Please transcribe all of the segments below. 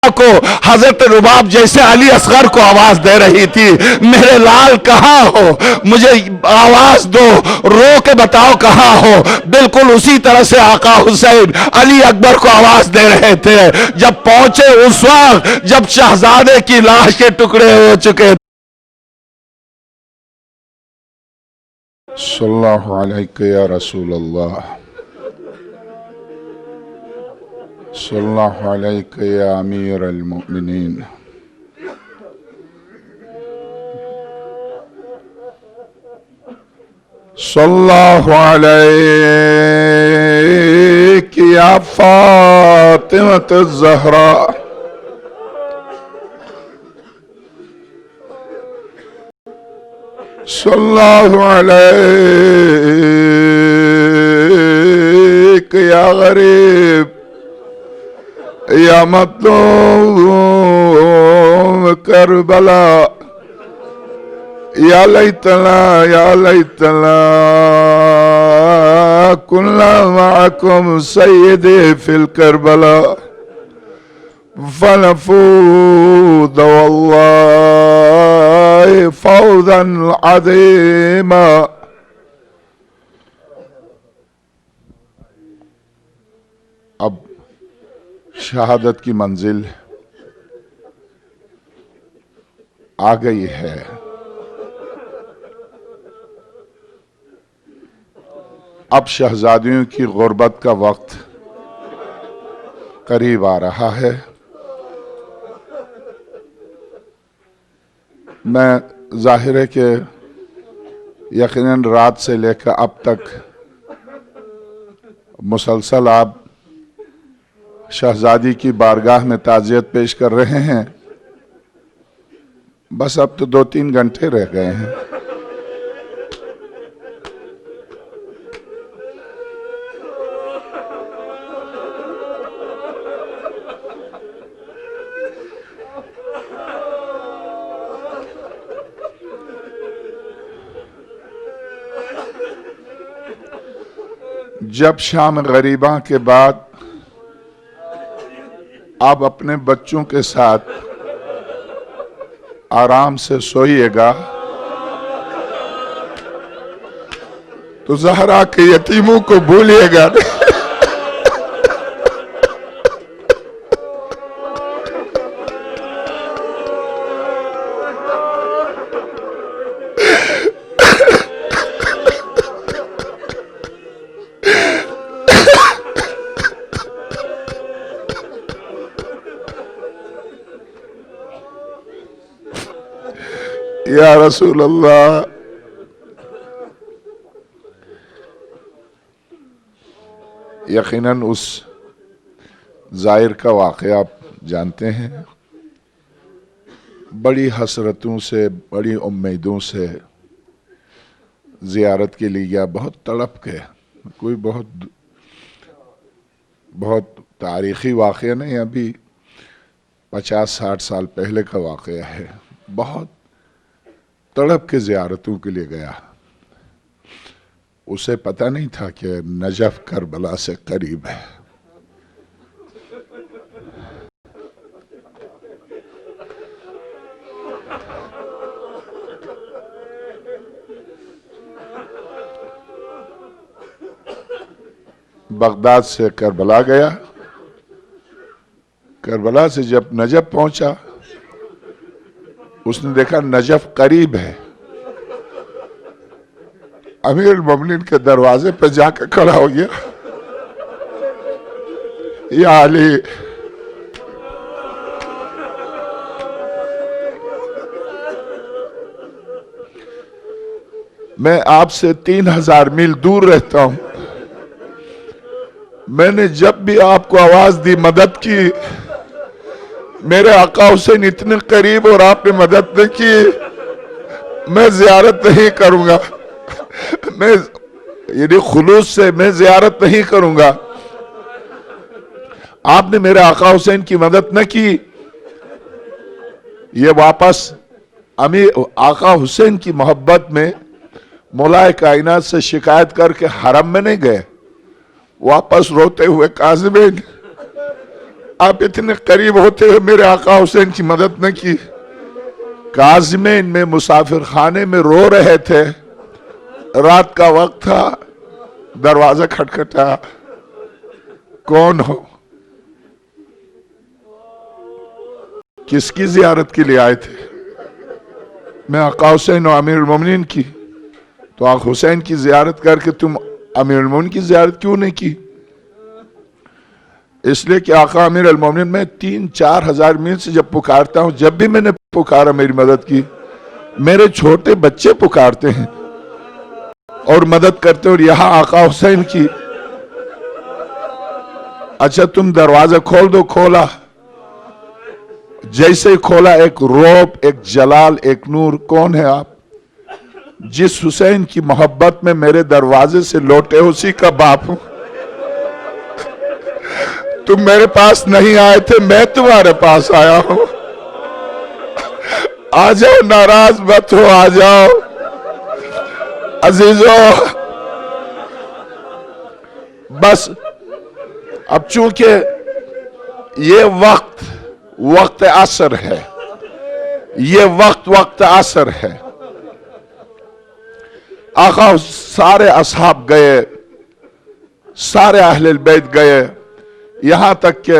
کو حضرت رباب جیسے علی اصغر کو آواز دے رہی تھی، میرے لال کہاں ہو، مجھے آواز دو، رو کے بتاؤ کہاں ہو۔ بالکل اسی طرح سے آقا حسین علی اکبر کو آواز دے رہے تھے جب پہنچے اس وقت جب شہزادے کی لاش کے ٹکڑے ہو چکے۔ صلی اللہ علیہ یا رسول اللہ، صلی اللہ علیہ یا امیر المؤمنین، صلی اللہ علیہ یا فاطمۃ الزہراء، صلی اللہ علیہ یا غریب یا مظلوم کربلا، یا لیتنا كنا معكم سيدي في الكربلاء فنفوز والله فوزا عظيما۔ اب شہادت کی منزل آ گئی ہے، اب شہزادیوں کی غربت کا وقت قریب آ رہا ہے۔ میں ظاہر ہے کہ یقیناً رات سے لے کر اب تک مسلسل آپ شہزادی کی بارگاہ میں تعزیت پیش کر رہے ہیں، بس اب تو 2-3 گھنٹے رہ گئے ہیں۔ جب شام غریباں کے بعد آپ اپنے بچوں کے ساتھ آرام سے سوئیے گا تو زہرا کے یتیموں کو بھولیے گا۔ یا رسول اللہ، یقیناً اس زائر کا واقعہ آپ جانتے ہیں، بڑی حسرتوں سے بڑی امیدوں سے زیارت کے لیے گیا، بہت تڑپ کے، کوئی بہت تاریخی واقعہ نہیں، ابھی 50-60 سال پہلے کا واقعہ ہے۔ بہت تڑپ کے زیارتوں کے لیے گیا، اسے پتہ نہیں تھا کہ نجف کربلا سے قریب ہے۔ بغداد سے کربلا گیا، کربلا سے جب نجف پہنچا اس نے دیکھا نجف قریب ہے، امیر المومنین کے دروازے پہ جا کے کھڑا ہو گیا، یا علی، میں آپ سے 3000 میل دور رہتا ہوں، میں نے جب بھی آپ کو آواز دی مدد کی، میرے آقا حسین اتنے قریب اور آپ نے مدد نہیں کی، میں زیارت نہیں کروں گا، یعنی خلوص سے میں زیارت نہیں کروں گا۔ آپ نے میرے آقا حسین کی مدد نہ کی، یہ واپس آقا حسین کی محبت میں مولا کائنات سے شکایت کر کے حرم میں نہیں گئے، واپس روتے ہوئے کاظمین آپ اتنے قریب ہوتے ہوئے میرے آقا حسین کی مدد نہ کی. کاظمین میں مسافر خانے میں رو رہے تھے، رات کا وقت تھا، دروازہ کھٹکھٹا. کون ہو؟ کس کی زیارت کے لیے آئے تھے؟ میں آقا حسین و امیر المومنین کی. تو آقا حسین کی زیارت کر کے تم امیر المومنین کی زیارت کیوں نہیں کی؟ اس لیے کہ آقا امیر المومنین میں 3-4 ہزار میل سے جب پکارتا ہوں، جب بھی میں نے پکارا میری مدد کی، میرے چھوٹے بچے پکارتے ہیں اور مدد کرتے ہیں، اور یہاں آقا حسین کی. اچھا تم دروازہ کھول دو. کھولا، جیسے ہی کھولا ایک روب، ایک جلال، ایک نور. کون ہے آپ؟ جس حسین کی محبت میں میرے دروازے سے لوٹے اسی کا باپ ہوں. تم میرے پاس نہیں آئے تھے، میں تمہارے پاس آیا ہوں. آ جاؤ، ناراض مت ہو، آ جاؤ عزیزو. بس اب چونکہ یہ وقت عصر ہے، یہ وقت عصر ہے. آقا سارے اصحاب گئے، سارے اہل البیت گئے، یہاں تک کہ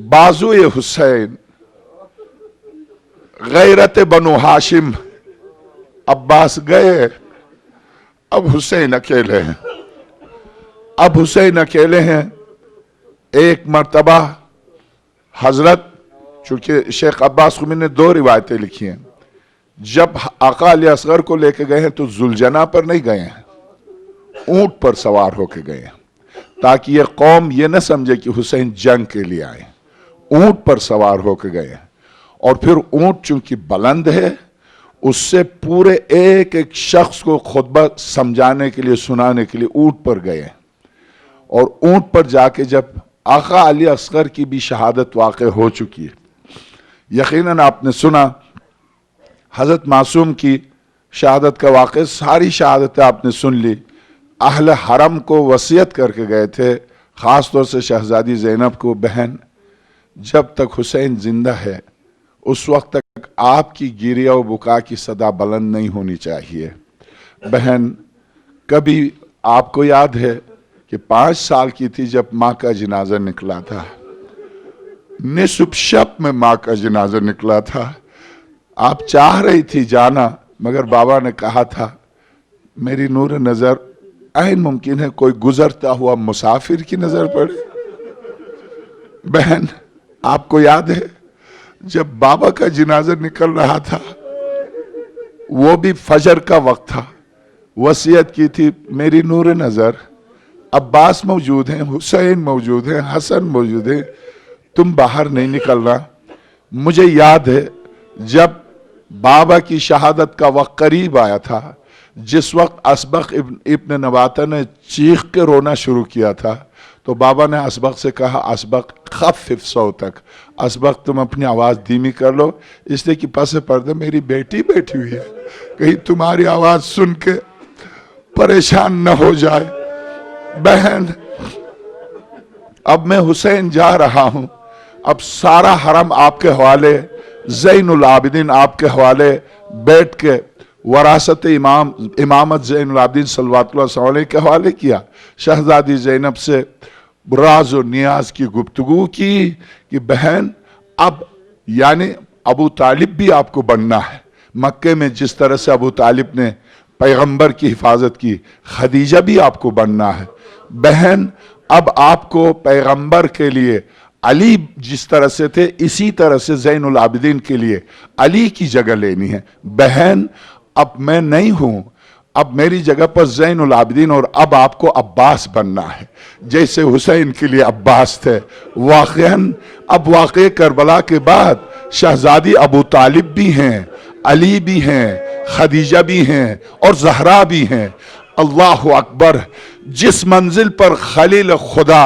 بازوئے حسین، غیرت بنو ہاشم، عباس گئے. اب حسین اکیلے ہیں. اب حسین اکیلے ہیں. ایک مرتبہ حضرت، چونکہ شیخ عباس خمی نے 2 روایتیں لکھی ہیں، جب آقا علی اصغر کو لے کے گئے ہیں تو ذوالجناح پر نہیں گئے ہیں، اونٹ پر سوار ہو کے گئے ہیں، تاکہ یہ قوم یہ نہ سمجھے کہ حسین جنگ کے لیے آئے. اونٹ پر سوار ہو کے گئے ہیں، اور پھر اونٹ چونکہ بلند ہے، اس سے پورے ایک ایک شخص کو خطبہ سمجھانے کے لیے، سنانے کے لیے اونٹ پر گئے ہیں. اور اونٹ پر جا کے جب آقا علی اصغر کی بھی شہادت واقع ہو چکی ہے. یقیناً آپ نے سنا حضرت معصوم کی شہادت کا واقعہ، ساری شہادتیں آپ نے سن لی. اہل حرم کو وصیت کر کے گئے تھے، خاص طور سے شہزادی زینب کو، بہن جب تک حسین زندہ ہے اس وقت تک آپ کی گریہ و بکا کی صدا بلند نہیں ہونی چاہیے. بہن کبھی آپ کو یاد ہے کہ 5 سال کی تھی جب ماں کا جنازہ نکلا تھا، نصف شب میں ماں کا جنازہ نکلا تھا. آپ چاہ رہی تھی جانا، مگر بابا نے کہا تھا میری نور نظر عین ممکن ہے کوئی گزرتا ہوا مسافر کی نظر پڑے. بہن آپ کو یاد ہے جب بابا کا جنازہ نکل رہا تھا، وہ بھی فجر کا وقت تھا، وصیت کی تھی میری نور نظر عباس موجود ہیں، حسین موجود ہیں، حسن موجود ہیں، تم باہر نہیں نکلنا. مجھے یاد ہے جب بابا کی شہادت کا وقت قریب آیا تھا، جس وقت اسبق ابن نباتہ نے چیخ کے رونا شروع کیا تھا، تو بابا نے اسبق سے کہا اسبق خفف صوتک، اسبق تم اپنی آواز دھیمی کر لو، اس لیے کہ پس پردے میری بیٹی بیٹھی ہوئی ہے، کہیں تمہاری آواز سن کے پریشان نہ ہو جائے. بہن اب میں حسین جا رہا ہوں، اب سارا حرم آپ کے حوالے، زین العابدین آپ کے حوالے، بیٹھ کے وراثت امامت زین العابدین صلوات اللہ علیہ کے حوالے کیا. شہزادی زینب سے راز و نیاز کی گفتگو کی کہ بہن اب یعنی ابو طالب بھی آپ کو بننا ہے. مکے میں جس طرح سے ابو طالب نے پیغمبر کی حفاظت کی، خدیجہ بھی آپ کو بننا ہے. بہن اب آپ کو پیغمبر کے لیے علی جس طرح سے تھے، اسی طرح سے زین العابدین کے لیے علی کی جگہ لینی ہے. بہن اب میں نہیں ہوں، اب میری جگہ پر زین العابدین، اور اب آپ کو عباس بننا ہے جیسے حسین کے لیے عباس تھے. واقعاً اب واقع کربلا کے بعد شہزادی ابو طالب بھی ہیں، علی بھی ہیں، خدیجہ بھی ہیں، اور زہرا بھی ہیں. اللہ اکبر! جس منزل پر خلیل خدا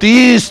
30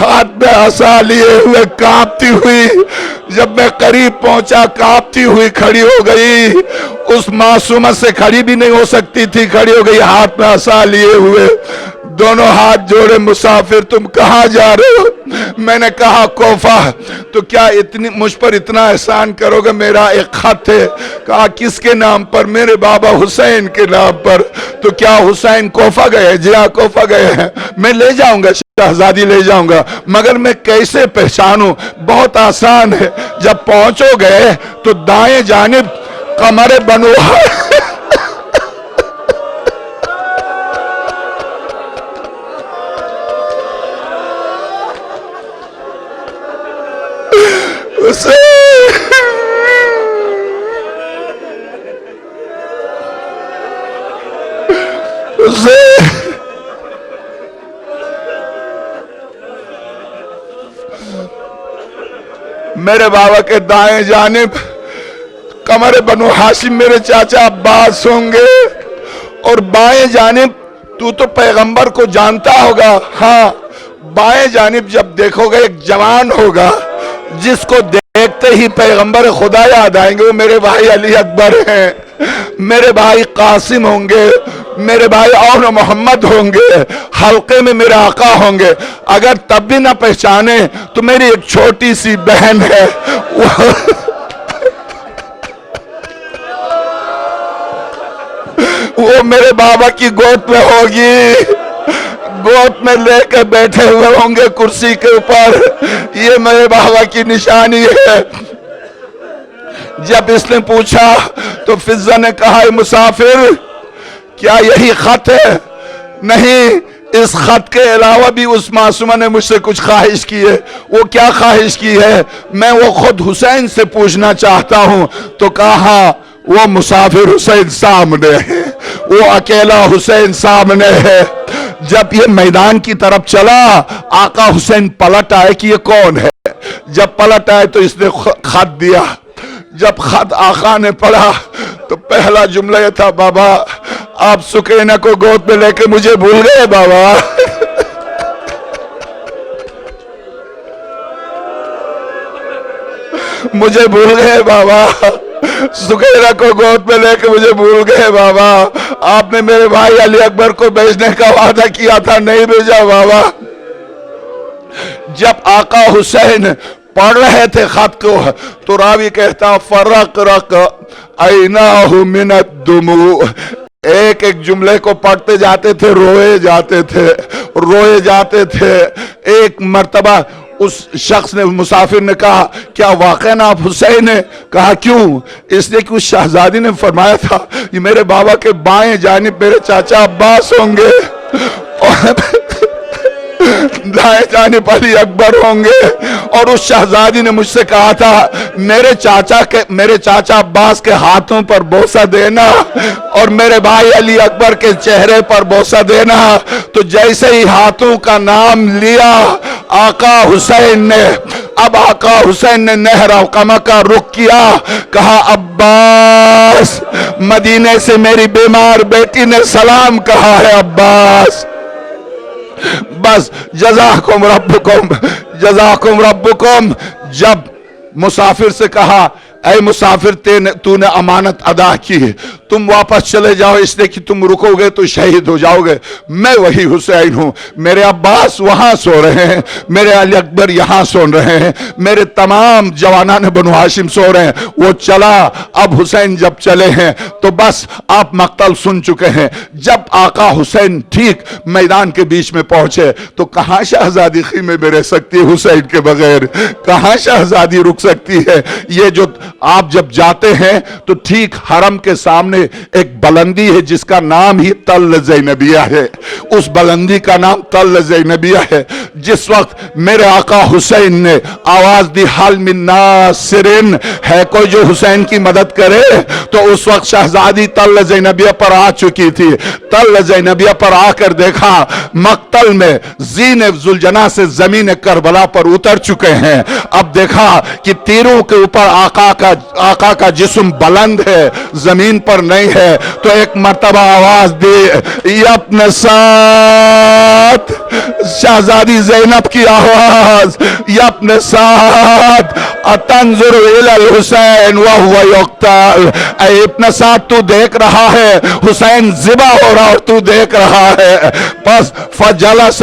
ہاتھ میں عصا لیے ہوئے کانپتی ہوئی جب میں قریب پہنچا کانپتی ہوئی کھڑی ہو گئی. اس معصومت سے کھڑی بھی نہیں ہو سکتی تھی, کھڑی ہو گئی ہاتھ میں عصا لیے ہوئے, دونوں ہاتھ جوڑے. مسافر تم کہاں جا رہے ہو؟ میں نے کہا کوفہ. تو کیا مجھ پر اتنا احسان کرو گے؟ میرا ایک خط ہے. کہا کس کے نام پر؟ میرے بابا حسین کے نام پر. تو کیا حسین کوفہ گئے؟ جی ہاں کوفہ گئے ہیں. میں لے جاؤں گا شہزادی, لے جاؤں گا, مگر میں کیسے پہچانوں؟ بہت آسان ہے. جب پہنچو گئے تو دائیں جانب قمر بنو میرے بابا کے دائیں جانب قمر بنو ہاشم میرے چاچا عباس ہوں گے, اور بائیں جانب تو پیغمبر کو جانتا ہوگا, ہاں, بائیں جانب جب دیکھو گے ایک جوان ہوگا جس کو دیکھتے ہی پیغمبر خدا یاد آئیں گے. وہ میرے بھائی علی اکبر ہیں, میرے بھائی قاسم ہوں گے, میرے بھائی اور محمد ہوں گے, حلقے میں میرے آقا ہوں گے. اگر تب بھی نہ پہچانے تو میری ایک چھوٹی سی بہن ہے, وہ میرے بابا کی گود میں ہوگی, گود میں لے کے بیٹھے ہوئے ہوں گے کرسی کے اوپر. یہ میرے بابا کی نشانی ہے. جب اس نے پوچھا تو فضہ نے کہا اے مسافر کیا یہی خط ہے؟ نہیں, اس خط کے علاوہ بھی اس معصومہ نے مجھ سے کچھ خواہش کی ہے. وہ کیا خواہش کی ہے؟ میں وہ خود حسین سے پوچھنا چاہتا ہوں. تو کہا وہ مسافر حسین سامنے ہے, وہ اکیلا حسین سامنے ہے. جب یہ میدان کی طرف چلا آقا حسین پلٹ آئے کہ یہ کون ہے. جب پلٹ آئے تو اس نے خط دیا. جب خط آقا نے پڑھا تو پہلا جملہ یہ تھا, بابا آپ سکینہ کو گود میں لے کے مجھے بھول گئے بابا. مجھے بھول گئے بابا, سکینہ کو گود میں لے کے مجھے بھول گئے بابا. آپ نے میرے بھائی علی اکبر کو بھیجنے کا وعدہ کیا تھا, نہیں بھیجا بابا. جب آقا حسین پڑھ رہے تھے خط کو تو راوی کہتا فرق رق عیناہ من الدموع. ایک ایک جملے کو پڑھتے جاتے تھے, روئے جاتے تھے, روئے جاتے تھے. ایک مرتبہ اس شخص نے, مسافر نے کہا کیا واقعاً آپ حسین ہیں؟ کہا کیوں؟ اس لیے کہ اس شہزادی نے فرمایا تھا یہ میرے بابا کے بائیں جانب میرے چاچا عباس ہوں گے, دائیں جانب علی اکبر ہوں گے. اور اس شہزادی نے مجھ سے کہا تھا میرے چاچا عباس کے ہاتھوں پر بوسہ دینا اور میرے بھائی علی اکبر کے چہرے پر بوسہ دینا. تو جیسے ہی ہاتھوں کا نام لیا آقا حسین نے, اب آقا حسین نے نہر القمہ کا رخ کیا, کہا عباس مدینے سے میری بیمار بیٹی نے سلام کہا ہے عباس. بس جزاکم ربکم جزاکم ربکم. جب مسافر سے کہا اے مسافر تو نے امانت ادا کی, تم واپس چلے جاؤ, اس لیے کہ تم رکو گے تو شہید ہو جاؤ گے. میں وہی حسین ہوں, میرے عباس وہاں سو رہے ہیں, میرے علی اکبر یہاں سو رہے ہیں, میرے تمام جوانان بنو ہاشم سو رہے ہیں. وہ چلا. اب حسین جب چلے ہیں تو بس آپ مقتل سن چکے ہیں. جب آقا حسین ٹھیک میدان کے بیچ میں پہنچے تو کہاں شہزادی خیمے میں رہ سکتی ہے حسین کے بغیر؟ کہاں شہزادی رک سکتی ہے؟ یہ جو آپ جب جاتے ہیں تو ٹھیک حرم کے سامنے ایک بلندی ہے جس کا نام ہی تل زینبیہ ہے. اس بلندی کا نام تل زینبیہ ہے. جس وقت میرے آقا حسین نے آواز دی حل من ناصرن, ہے کوئی جو حسین کی مدد کرے, تو اس وقت شہزادی تل زینبیہ پر آ چکی تھی. تل زینبیہ پر آ کر دیکھا مقتل میں زین ذوالجناح سے زمین کربلا پر اتر چکے ہیں. اب دیکھا کہ تیروں کے اوپر آقا کا آقا کا جسم بلند ہے، زمین پر نہیں ہے، تو ایک مرتبہ آواز دی، یا اپنے ساتھ شہزادی زینب کی آواز، یا اپنے ساتھ اتنظر الی الحسین وہو یقتل، اے اپنے ساتھ تو دیکھ رہا ہے حسین ذبح ہو رہا اور تو دیکھ رہا ہے. بس فجلس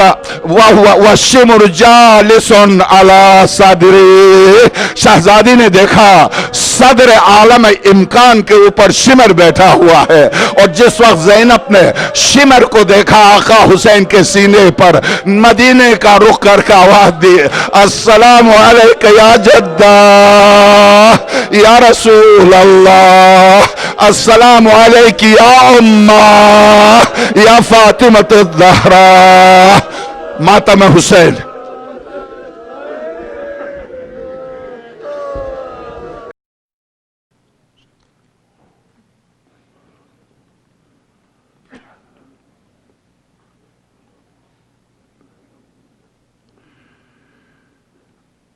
والشمر جالس علی صدری، شہزادی نے دیکھا صدر عالم امکان کے اوپر شمر بیٹھا ہوا ہے، اور جس وقت زینب نے شمر کو دیکھا آقا حسین کے سینے پر، مدینے کا رخ کر کے آواز دی، السلام علیکہ یا جدہ یا رسول اللہ، السلام علیکی یا امہ یا فاطمۃ الزہرا، ماتم حسین.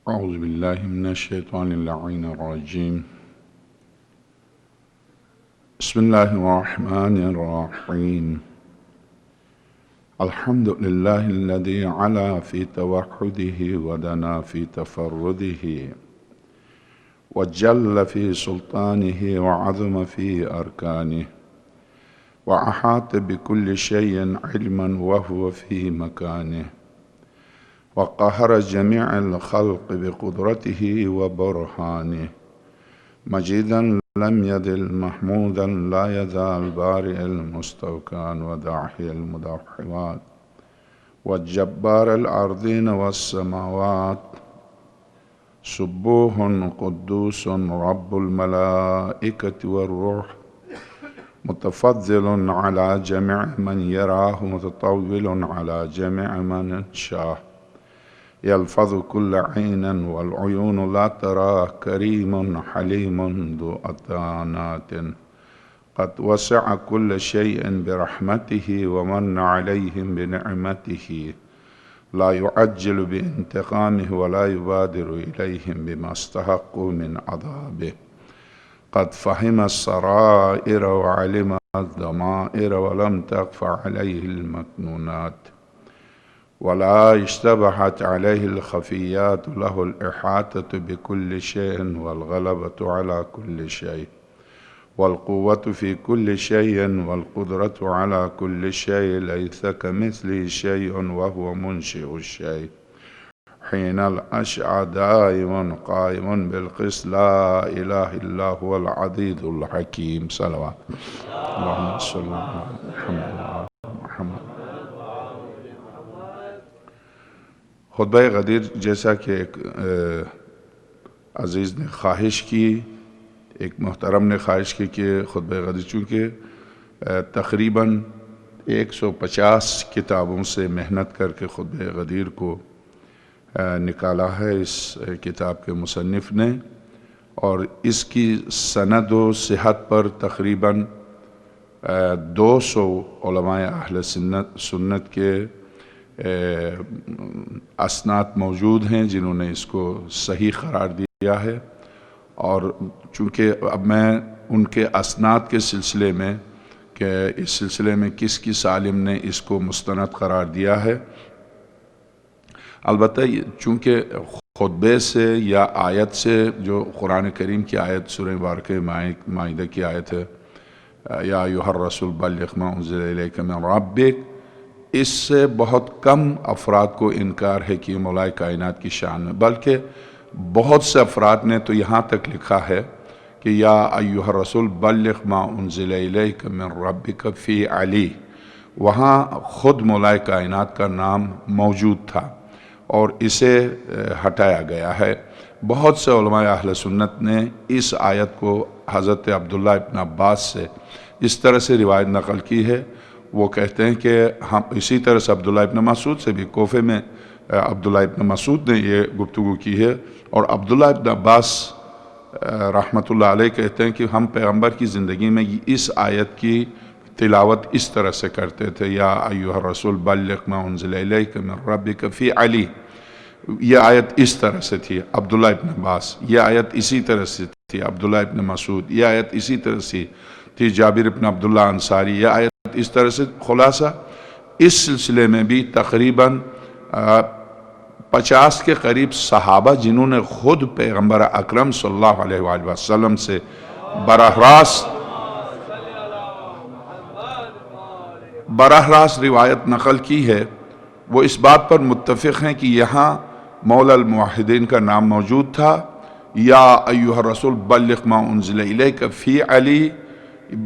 اعوذ باللہ من الشیطان اللعین الرجیم. بسم اللہ الرحمن الرحیم. الحمد للہ الذی علا فی توحدہ ودنا فی تفردہ وجل فی سلطانہ وعظم فی ارکانہ واحاط بکل شیء علما وهو فی مکانہ وقہر جمیع الخلق بقدرته وبرہانہ مجیدا لم یدل محمودا لا یزال بارئ المستوکان وداحی المدحوات وجبار الارضین والسماوات سبوح قدوس رب الملائکة والروح متفضل على جميع من يراه متطول على جميع من شاء يلفظ كل عين والعيون لا ترى كريم حليم ذو أطانات قد وسع كل شيء برحمته ومن عليهم بنعمته لا يعجل بانتقامه ولا يبادر إليهم بما استحقوا من عذابه قد فهم السرائر وعلم الضمائر ولم تخف عليه المكنونات ولا اشتبهت عليه الخفيات له الإحاطة بكل شيء والغلبة على كل شيء والقوة في كل شيء والقدرة على كل شيء ليس كمثله شيء وهو منشئ الشيء حين الأشعى دائم قائم بالقسط لا إله إلا هو العزيز الحكيم. صلوات اللهم صل على محمد. خطبہ غدیر جیسا کہ ایک عزیز نے خواہش کی، ایک محترم نے خواہش کی کہ خطبہ غدیر چونکہ تقریباً 150 کتابوں سے محنت کر کے خطبہ غدیر کو نکالا ہے اس کتاب کے مصنف نے، اور اس کی سند و صحت پر تقریباً 200 علماء اہل سنت کے اسناد موجود ہیں جنہوں نے اس کو صحیح قرار دیا ہے. اور چونکہ اب میں ان کے اسناد کے سلسلے میں کہ اس سلسلے میں کس عالم نے اس کو مستند قرار دیا ہے، البتہ چونکہ خطبے سے یا آیت سے، جو قرآن کریم کی آیت سورہ مبارکہ مائدہ کی آیت ہے، یا ایھا الرسول بلغ ما انزل الیک من ربک، اس سے بہت کم افراد کو انکار ہے کہ مولا کائنات کی شان میں، بلکہ بہت سے افراد نے تو یہاں تک لکھا ہے کہ یا ایھا الرسول بلغ ما انزل الیک من ربک فی علی، وہاں خود مولا کائنات کا نام موجود تھا اور اسے ہٹایا گیا ہے. بہت سے علماء اہل سنت نے اس آیت کو حضرت عبداللہ ابن عباس سے اس طرح سے روایت نقل کی ہے. وہ کہتے ہیں کہ ہم اسی طرح سے عبداللہ ابن مسعود سے بھی، کوفے میں عبداللہ ابن مسعود نے یہ گفتگو کی ہے، اور عبداللہ ابن عباس رحمۃ اللہ علیہ کہتے ہیں کہ ہم پیغمبر کی زندگی میں اس آیت کی تلاوت اس طرح سے کرتے تھے، یا ایھا الرسول بلغ ما انزل الیک من ربک فی علی، یہ آیت اس طرح سے تھی عبداللہ ابن عباس، یہ آیت اسی طرح سے تھی عبداللہ ابن مسعود، یہ آیت اسی طرح سے تھی جابر ابن عبداللہ انصاری، یہ آیت اس طرح سے۔ خلاصہ اس سلسلے میں بھی تقریباً 50 کے قریب صحابہ جنہوں نے خود پیغمبر اکرم صلی اللہ علیہ وآلہ وسلم سے براہ راست روایت نقل کی ہے، وہ اس بات پر متفق ہیں کہ یہاں مولا الموحدین کا نام موجود تھا، یا ایھا الرسول بلغ ما انزل الیک فی علی،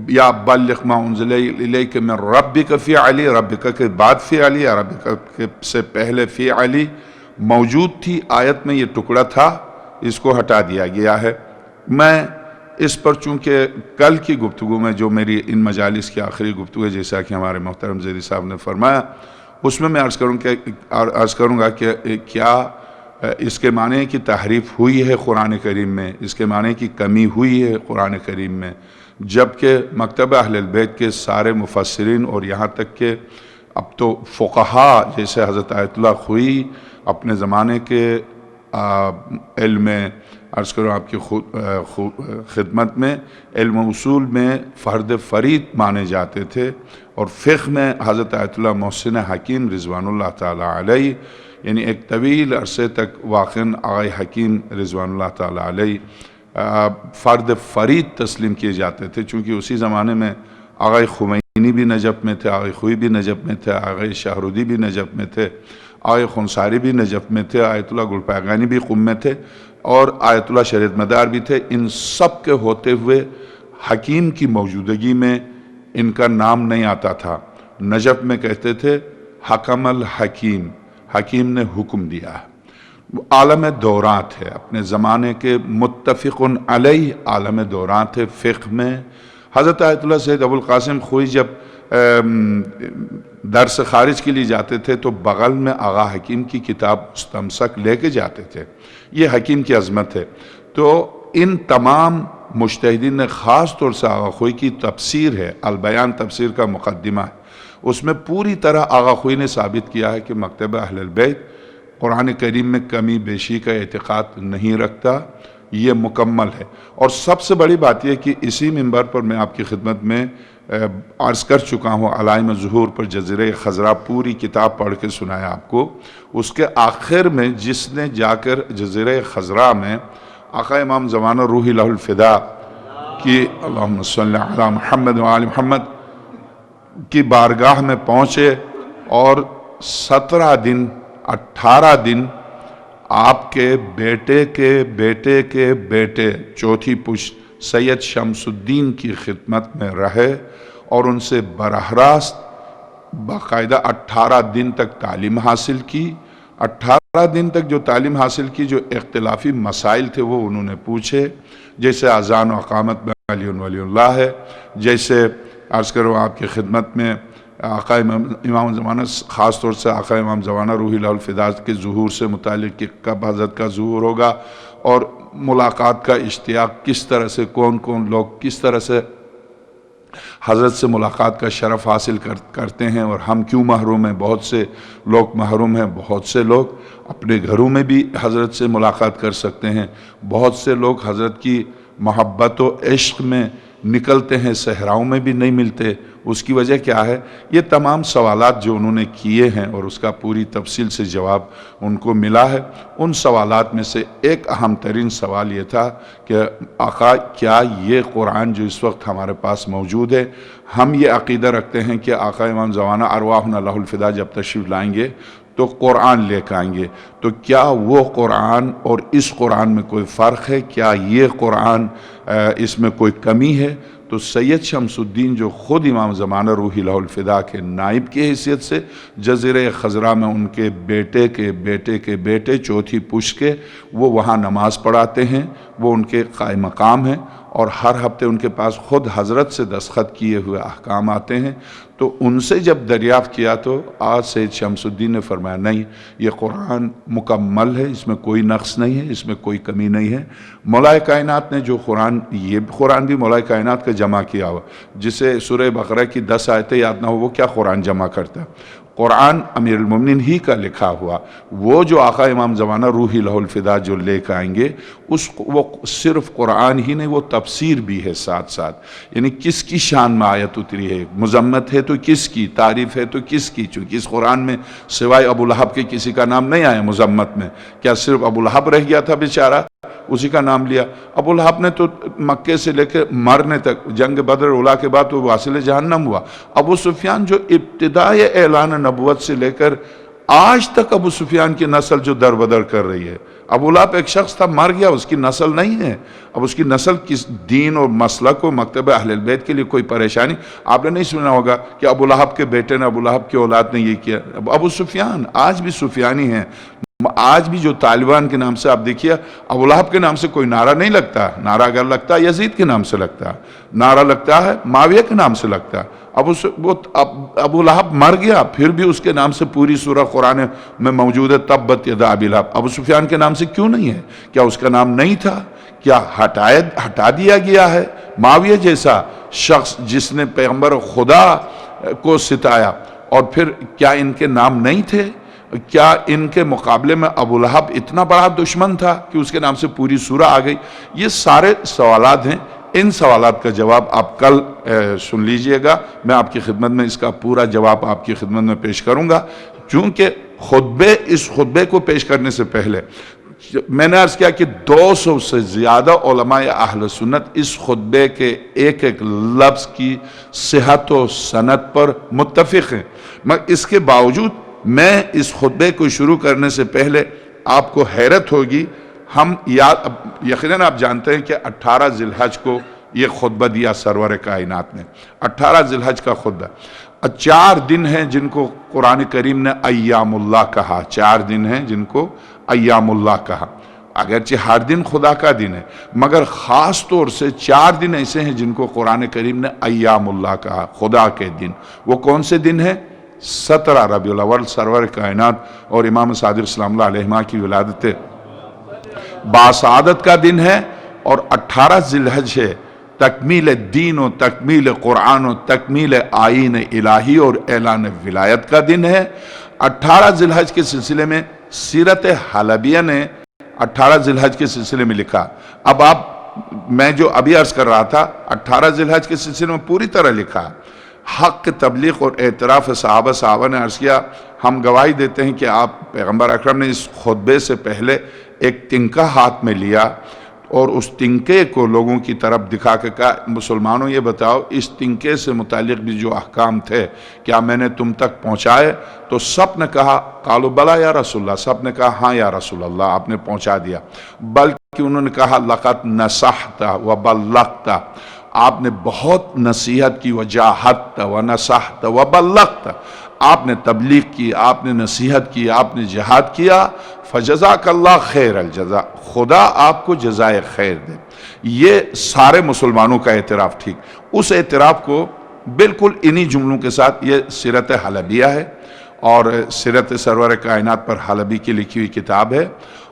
یا بلغ ما انزل الیک من ربک فی علی، ربک کے بعد فی علی یا ربک سے پہلے فی علی موجود تھی۔ آیت میں یہ ٹکڑا تھا، اس کو ہٹا دیا گیا ہے۔ میں اس پر چونکہ کل کی گفتگو میں جو میری ان مجالس کی آخری گفتگو ہے، جیسا کہ ہمارے محترم زیدی صاحب نے فرمایا، اس میں عرض کروں گا کہ کیا اس کے معنی کی تحریف ہوئی ہے قرآن کریم میں، اس کے معنی کی کمی ہوئی ہے قرآن کریم میں، جبکہ مکتبہ اہل البیت کے سارے مفسرین اور یہاں تک کہ اب تو فقہا جیسے حضرت آیت اللہ خوئی اپنے زمانے کے علم عرض کروں آپ کی خدمت میں علم اصول میں فرد فرید مانے جاتے تھے، اور فقہ میں حضرت آیت اللہ محسن حکیم رضوان اللہ تعالیٰ علیہ، یعنی ایک طویل عرصے تک واقعاً آغا حکیم رضوان اللہ تعالیٰ علیہ فرد فرید تسلیم کیے جاتے تھے، چونکہ اسی زمانے میں آغا خمینی بھی نجف میں تھے، آغا خوئی بھی نجف میں تھے، آغا شاہرودی بھی نجف میں تھے، آغا خنصاری بھی نجف میں تھے، آیت اللہ گلپایگانی بھی قم میں تھے، اور آیت اللہ شریعت مدار بھی تھے۔ ان سب کے ہوتے ہوئے حکیم کی موجودگی میں ان کا نام نہیں آتا تھا۔ نجف میں کہتے تھے حکم الحکیم، حکیم نے حکم دیا ہے۔ عالم دوران تھے، اپنے زمانے کے متفق علیہ عالم دوران تھے فقہ میں۔ حضرت آیت اللہ سید ابو القاسم خوئی جب درس خارج کے لیے جاتے تھے تو بغل میں آغا حکیم کی کتاب مستمسک لے کے جاتے تھے، یہ حکیم کی عظمت ہے۔ تو ان تمام مجتہدین نے خاص طور سے آغا خوئی کی تفسیر ہے، البیان تفسیر کا مقدمہ ہے، اس میں پوری طرح آغا خوئی نے ثابت کیا ہے کہ مکتبہ اہل البیت قرآن کریم میں کمی بیشی کا اعتقاد نہیں رکھتا، یہ مکمل ہے۔ اور سب سے بڑی بات یہ کہ اسی منبر پر میں آپ کی خدمت میں عرض کر چکا ہوں، علائم ظہور پر جزیرہ خضرا پوری کتاب پڑھ کے سنایا آپ کو، اس کے آخر میں جس نے جا کر جزیرہ خضرا میں آقا امام زمانہ روح لہ الفدا کی اللہم صلی علی محمد وآل محمد کی بارگاہ میں پہنچے، اور 17 دن 18 دن آپ کے بیٹے کے بیٹے کے بیٹے چوتھی پشت سید شمس الدین کی خدمت میں رہے، اور ان سے براہ راست باقاعدہ 18 دن تک تعلیم حاصل کی۔ 18 دن تک جو تعلیم حاصل کی، جو اختلافی مسائل تھے وہ انہوں نے پوچھے، جیسے اذان و اقامت میں علی ولی اللہ ہے، جیسے عرض کرو آپ کی خدمت میں آقا امام زمانہ، خاص طور سے آقا امام زمانہ روح لہ الفدا کے ظہور سے متعلق کہ کب حضرت کا ظہور ہوگا، اور ملاقات کا اشتیاق کس طرح سے، کون کون لوگ کس طرح سے حضرت سے ملاقات کا شرف حاصل کرتے ہیں، اور ہم کیوں محروم ہیں۔ بہت سے لوگ محروم ہیں، بہت سے لوگ اپنے گھروں میں بھی حضرت سے ملاقات کر سکتے ہیں، بہت سے لوگ حضرت کی محبت و عشق میں نکلتے ہیں، صحراؤں میں بھی نہیں ملتے، اس کی وجہ کیا ہے؟ یہ تمام سوالات جو انہوں نے کیے ہیں اور اس کا پوری تفصیل سے جواب ان کو ملا ہے۔ ان سوالات میں سے ایک اہم ترین سوال یہ تھا کہ آقا کیا یہ قرآن جو اس وقت ہمارے پاس موجود ہے، ہم یہ عقیدہ رکھتے ہیں کہ آقا امام زمانہ ارواحنا لہ الفدا جب تشریف لائیں گے تو قرآن لے کے آئیں گے، تو کیا وہ قرآن اور اس قرآن میں کوئی فرق ہے؟ کیا یہ قرآن اس میں کوئی کمی ہے؟ تو سید شمس الدین جو خود امام زمانہ روح لہ الفدا کے نائب کی حیثیت سے جزیرہ خضرا میں ان کے بیٹے کے بیٹے کے بیٹے چوتھی پشت کے وہ وہاں نماز پڑھاتے ہیں، وہ ان کے قائم مقام ہیں، اور ہر ہفتے ان کے پاس خود حضرت سے دستخط کیے ہوئے احکام آتے ہیں۔ تو ان سے جب دریافت کیا تو آج سید شمس الدین نے فرمایا نہیں، یہ قرآن مکمل ہے، اس میں کوئی نقص نہیں ہے، اس میں کوئی کمی نہیں ہے۔ مولا کائنات نے جو قرآن، یہ قرآن بھی مولا کائنات کا جمع کیا ہوا، جسے سورہ بقرہ کی 10 آیتیں یاد نہ ہو وہ کیا قرآن جمع کرتا ہے؟ قرآن امیر المومنین ہی کا لکھا ہوا، وہ جو آقا امام زمانہ روحی لہ الفدا جو لے کے آئیں گے وہ صرف قرآن ہی نہیں، وہ تفسیر بھی ہے ساتھ ساتھ، یعنی کس کی شان میں آیت اتری ہے، مذمت ہے تو کس کی، تعریف ہے تو کس کی، چونکہ اس قرآن میں سوائے ابو لہب کے کسی کا نام نہیں آیا مذمت میں، کیا صرف ابو لہب رہ گیا تھا بیچارہ، اسی کا نام لیا؟ ابو لہب نے تو مکے سے لے کے مرنے تک، جنگ بدر اولا کے بعد وہ واصل جہنم ہوا۔ ابو سفیان جو ابتدائے اعلان نبوت سے لے کر آج تک ابو سفیان کی نسل جو در بدر کر رہی ہے، ابو لہب ایک شخص تھا، مر گیا، اس کی نسل نہیں ہے۔ اب اس کی نسل کس دین اور مسلک و مکتب اہل البیت کے لیے کوئی پریشانی، آپ نے نہیں سنا ہوگا کہ ابو لہب کے بیٹے نے، ابو لہب کی اولاد نے یہ کیا۔ ابو سفیان آج بھی سفیانی ہیں، آج بھی جو طالبان کے نام سے آپ دیکھیے، ابو لہب کے نام سے کوئی نعرہ نہیں لگتا، نعرہ اگر لگتا ہے یزید کے نام سے لگتا ہے، نعرہ لگتا ہے معاویہ کے نام سے لگتا ہے۔ ابو لہب مر گیا، پھر بھی اس کے نام سے پوری سورہ قرآن میں موجود ہے، تبت یدا ابی لہب۔ ابو سفیان کے نام سے کیوں نہیں ہے؟ کیا اس کا نام نہیں تھا؟ کیا ہٹا دیا گیا ہے؟ معاویہ جیسا شخص جس نے پیغمبر خدا کو ستایا، اور پھر کیا ان کے نام نہیں تھے؟ کیا ان کے مقابلے میں ابو لہب اتنا بڑا دشمن تھا کہ اس کے نام سے پوری سورہ آ گئی؟ یہ سارے سوالات ہیں، ان سوالات کا جواب آپ کل سن لیجئے گا، میں آپ کی خدمت میں اس کا پورا جواب آپ کی خدمت میں پیش کروں گا۔ چونکہ اس خطبے کو پیش کرنے سے پہلے میں نے عرض کیا کہ 200 سے زیادہ علماء اہل سنت اس خطبے کے ایک ایک لفظ کی صحت و سند پر متفق ہیں، مگر اس کے باوجود میں اس خطبے کو شروع کرنے سے پہلے آپ کو حیرت ہوگی، یقیناً آپ جانتے ہیں کہ 18 ذی الحج کو یہ خطبہ دیا سرور کائنات نے، 18 ذی الحج کا خطبہ۔ 4 دن ہیں جن کو قرآن کریم نے ایام اللہ کہا، 4 دن ہیں جن کو ایام اللہ کہا، اگرچہ ہر دن خدا کا دن ہے، مگر خاص طور سے 4 دن ایسے ہیں جن کو قرآن کریم نے ایام اللہ کہا، خدا کے دن۔ وہ کون سے دن ہیں؟ 17 ربیع الاول سرور کائنات اور امام صادق سلام اللہ علیہ کی ولادت باسعادت کا دن ہے، اور 18 ذی الحج ہے تکمیل دین و تکمیل قرآن و تکمیل آئین الہی اور اعلان ولایت کا دن ہے۔ 18 ذی الحج کے سلسلے میں سیرت حلبیہ نے 18 ذی الحج کے سلسلے میں لکھا۔ اب میں جو ابھی عرض کر رہا تھا 18 ذی الحج کے سلسلے میں پوری طرح لکھا۔ حق تبلیغ اور اعتراف صحابہ نے عرض کیا، ہم گواہی دیتے ہیں کہ آپ پیغمبر اکرم نے اس خطبے سے پہلے ایک تنکا ہاتھ میں لیا اور اس تنکے کو لوگوں کی طرف دکھا کے کہا، مسلمانوں یہ بتاؤ اس تنکے سے متعلق بھی جو احکام تھے کیا میں نے تم تک پہنچائے؟ تو سب نے کہا قالوا بلا یا رسول اللہ، سب نے کہا ہاں یا رسول اللہ آپ نے پہنچا دیا، بلکہ انہوں نے کہا لقد نصحت وبلغت، آپ نے بہت نصیحت کی، وجاہدت ونصحت وبلغت، آپ نے تبلیغ کی، آپ نے نصیحت کی، آپ نے جہاد کیا، فجزاک اللہ خیر الجزا، خدا آپ کو جزائے خیر دے۔ یہ سارے مسلمانوں کا اعتراف ٹھیک، اس اعتراف کو بالکل انہی جملوں کے ساتھ، یہ سیرت حلبیہ ہے اور سیرت سرور کائنات پر حلبی کی لکھی ہوئی کتاب ہے،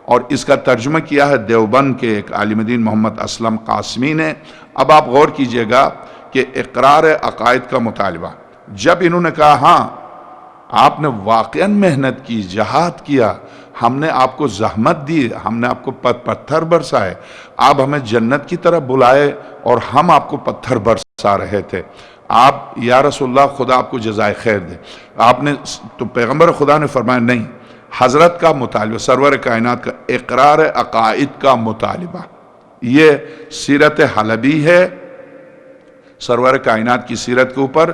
اور اس کا ترجمہ کیا ہے دیوبند کے ایک عالم دین محمد اسلم قاسمی نے۔ اب آپ غور کیجئے گا کہ اقرار عقائد کا مطالبہ، جب انہوں نے کہا ہاں آپ نے واقعاً محنت کی، جہاد کیا، ہم نے آپ کو زحمت دی، ہم نے آپ کو پتھر برسائے، آپ ہمیں جنت کی طرف بلائے اور ہم آپ کو پتھر برسا رہے تھے، آپ یا رسول اللہ خدا آپ کو جزائے خیر دے، آپ نے تو پیغمبر خدا نے فرمایا نہیں، حضرت کا مطالبہ، سرور کائنات کا اقرار عقائد کا مطالبہ، یہ سیرت حلبی ہے، سرور کائنات کی سیرت کے اوپر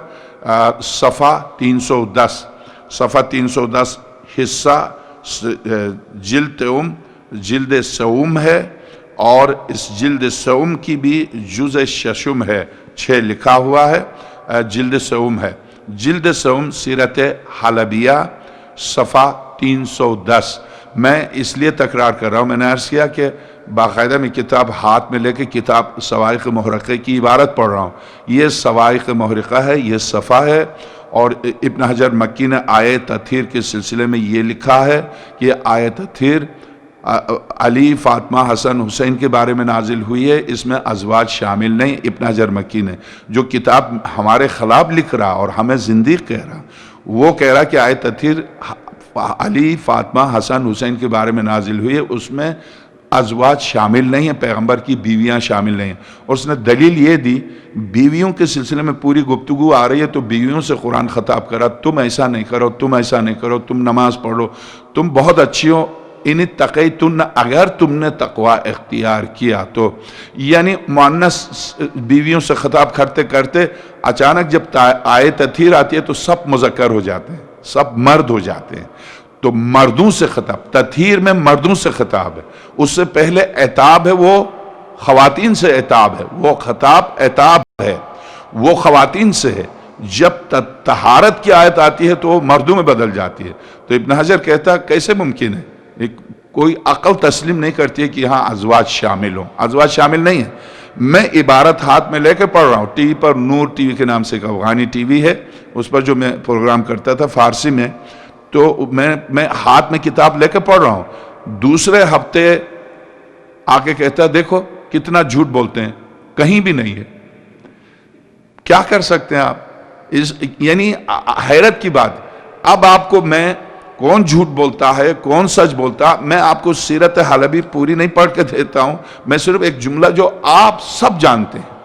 صفحہ 310 حصہ جلد سوم ہے، اور اس جلد سوم کی بھی جزء ششم ہے، 6 لکھا ہوا ہے، جلد سوم ہے، جلد سوم سیرت حلبیہ صفحہ 310۔ میں اس لیے تکرار کر رہا ہوں، میں نے عرض کیا کہ باقاعدہ میں کتاب ہاتھ میں لے کے کتاب صواعق محرقہ کی عبارت پڑھ رہا ہوں، یہ صواعق محرقہ ہے، یہ صفحہ ہے، اور ابن حجر مکی نے آیہ تطہیر کے سلسلے میں یہ لکھا ہے کہ آیہ تطہیر علی، فاطمہ، حسن، حسین کے بارے میں نازل ہوئی ہے، اس میں ازواج شامل نہیں۔ ابن حجر مکی نے جو کتاب ہمارے خلاف لکھ رہا اور ہمیں زندیق کہہ رہا، وہ کہہ رہا کہ آیت تطہیر علی، فاطمہ، حسن، حسین کے بارے میں نازل ہوئی ہے، اس میں ازواج شامل نہیں ہیں، پیغمبر کی بیویاں شامل نہیں ہیں. اور اس نے دلیل یہ دی، بیویوں کے سلسلے میں پوری گفتگو آ رہی ہے تو بیویوں سے قرآن خطاب کرا، تم ایسا نہیں کرو، تم ایسا نہیں کرو، تم نماز پڑھو، تم بہت اچھی ہو، ان اتقیتن، اگر تم نے تقوی اختیار کیا تو. یعنی مؤنث بیویوں سے خطاب کرتے کرتے اچانک جب آیت تطہیر آتی ہے تو سب مذکر ہو جاتے ہیں، سب مرد ہو جاتے ہیں. تو مردوں سے خطاب، تطہیر میں مردوں سے خطاب ہے. اس سے پہلے عتاب ہے، وہ خواتین سے عتاب ہے، وہ خطاب عتاب ہے، وہ خواتین سے ہے. جب طہارت کی آیت آتی ہے تو وہ مردوں میں بدل جاتی ہے. تو ابن حجر کہتا ہے کیسے ممکن ہے، کوئی عقل تسلیم نہیں کرتی ہے کہ یہاں ازواج شامل ہوں. ازواج شامل نہیں ہے. میں عبارت ہاتھ میں لے کے پڑھ رہا ہوں، ٹی وی پر نور ٹی وی کے نام سے ایک افغانی ٹی وی ہے، اس پر جو میں پروگرام کرتا تھا فارسی میں، تو میں ہاتھ میں کتاب لے کے پڑھ رہا ہوں. دوسرے ہفتے آ کے کہتا ہے دیکھو کتنا جھوٹ بولتے ہیں، کہیں بھی نہیں ہے. کیا کر سکتے ہیں آپ؟ یعنی حیرت کی بات. اب آپ کو میں کون جھوٹ بولتا ہے کون سچ بولتا، میں آپ کو سیرت حلبی پوری نہیں پڑھ کے دیتا ہوں، میں صرف ایک جملہ جو آپ سب جانتے ہیں،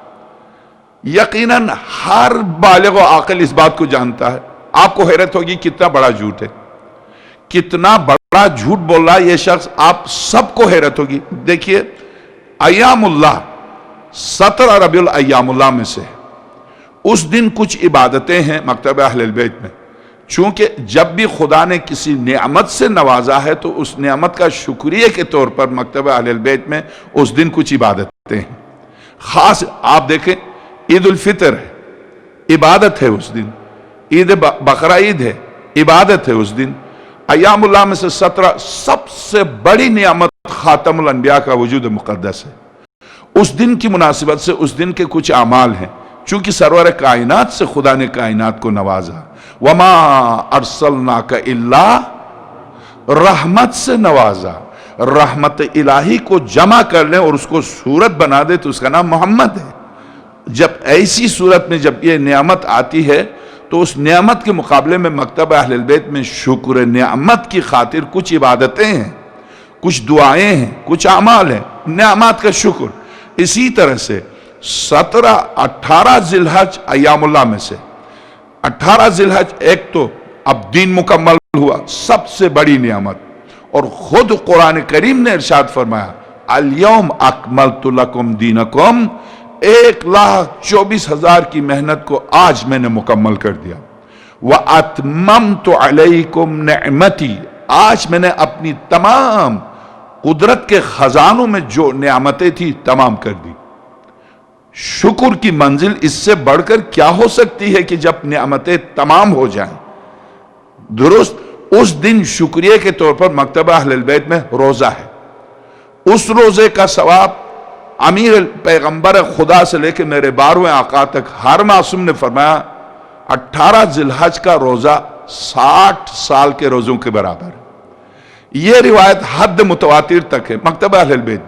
یقیناً ہر بالغ و عاقل اس بات کو جانتا ہے. آپ کو حیرت ہوگی کتنا بڑا جھوٹ ہے، کتنا بڑا جھوٹ بول رہا ہے یہ شخص، آپ سب کو حیرت ہوگی. دیکھیے ایام اللہ 17 ربیع الایام اللہ میں سے اس دن کچھ عبادتیں ہیں مکتب اہل البیت میں. چونکہ جب بھی خدا نے کسی نعمت سے نوازا ہے تو اس نعمت کا شکریہ کے طور پر مکتب اہل البیت میں اس دن کچھ عبادتیں ہیں خاص. آپ دیکھیں عید الفطر ہے، عبادت ہے اس دن. عید بقرہ عید ہے، عبادت ہے اس دن. ایام اللہ میں سے 17 سب سے بڑی نعمت خاتم الانبیاء کا وجود مقدس ہے. اس دن کی مناسبت سے اس دن کے کچھ اعمال ہیں. چونکہ سرور کائنات سے خدا نے کائنات کو نوازا، وما ارسلناک الا رحمت سے نوازا. رحمت الہی کو جمع کر لیں اور اس کو صورت بنا دے تو اس کا نام محمد ہے. جب ایسی صورت میں جب یہ نعمت آتی ہے تو اس نعمت کے مقابلے میں مکتب اہل البیت میں شکر نعمت کی خاطر کچھ عبادتیں ہیں، کچھ دعائیں ہیں، کچھ اعمال ہیں، نعمات کا شکر. اسی طرح سے 18 ذی الحج ایام اللہ میں سے 18 ذی الحج ایک تو اب دین مکمل ہوا، سب سے بڑی نعمت. اور خود قرآن کریم نے ارشاد فرمایا الیوم اکملت لکم دینکم، 1,24,000 کی محنت کو آج میں نے مکمل کر دیا. وَأَتْمَمْتُ عَلَيْكُمْ نِعْمَتِي، آج میں نے اپنی تمام قدرت کے خزانوں میں جو نعمتیں تھی تمام کر دی. شکر کی منزل اس سے بڑھ کر کیا ہو سکتی ہے کہ جب نعمتیں تمام ہو جائیں. درست اس دن شکریہ کے طور پر مکتبہ اہل البیت میں روزہ ہے. اس روزے کا ثواب امیر پیغمبر خدا سے لے کے میرے 12ویں آقا تک ہر معصوم نے فرمایا 18 ذی الحج کا روزہ 60 سال کے روزوں کے برابر. یہ روایت حد متواتر تک ہے مکتبہ اہل البیت.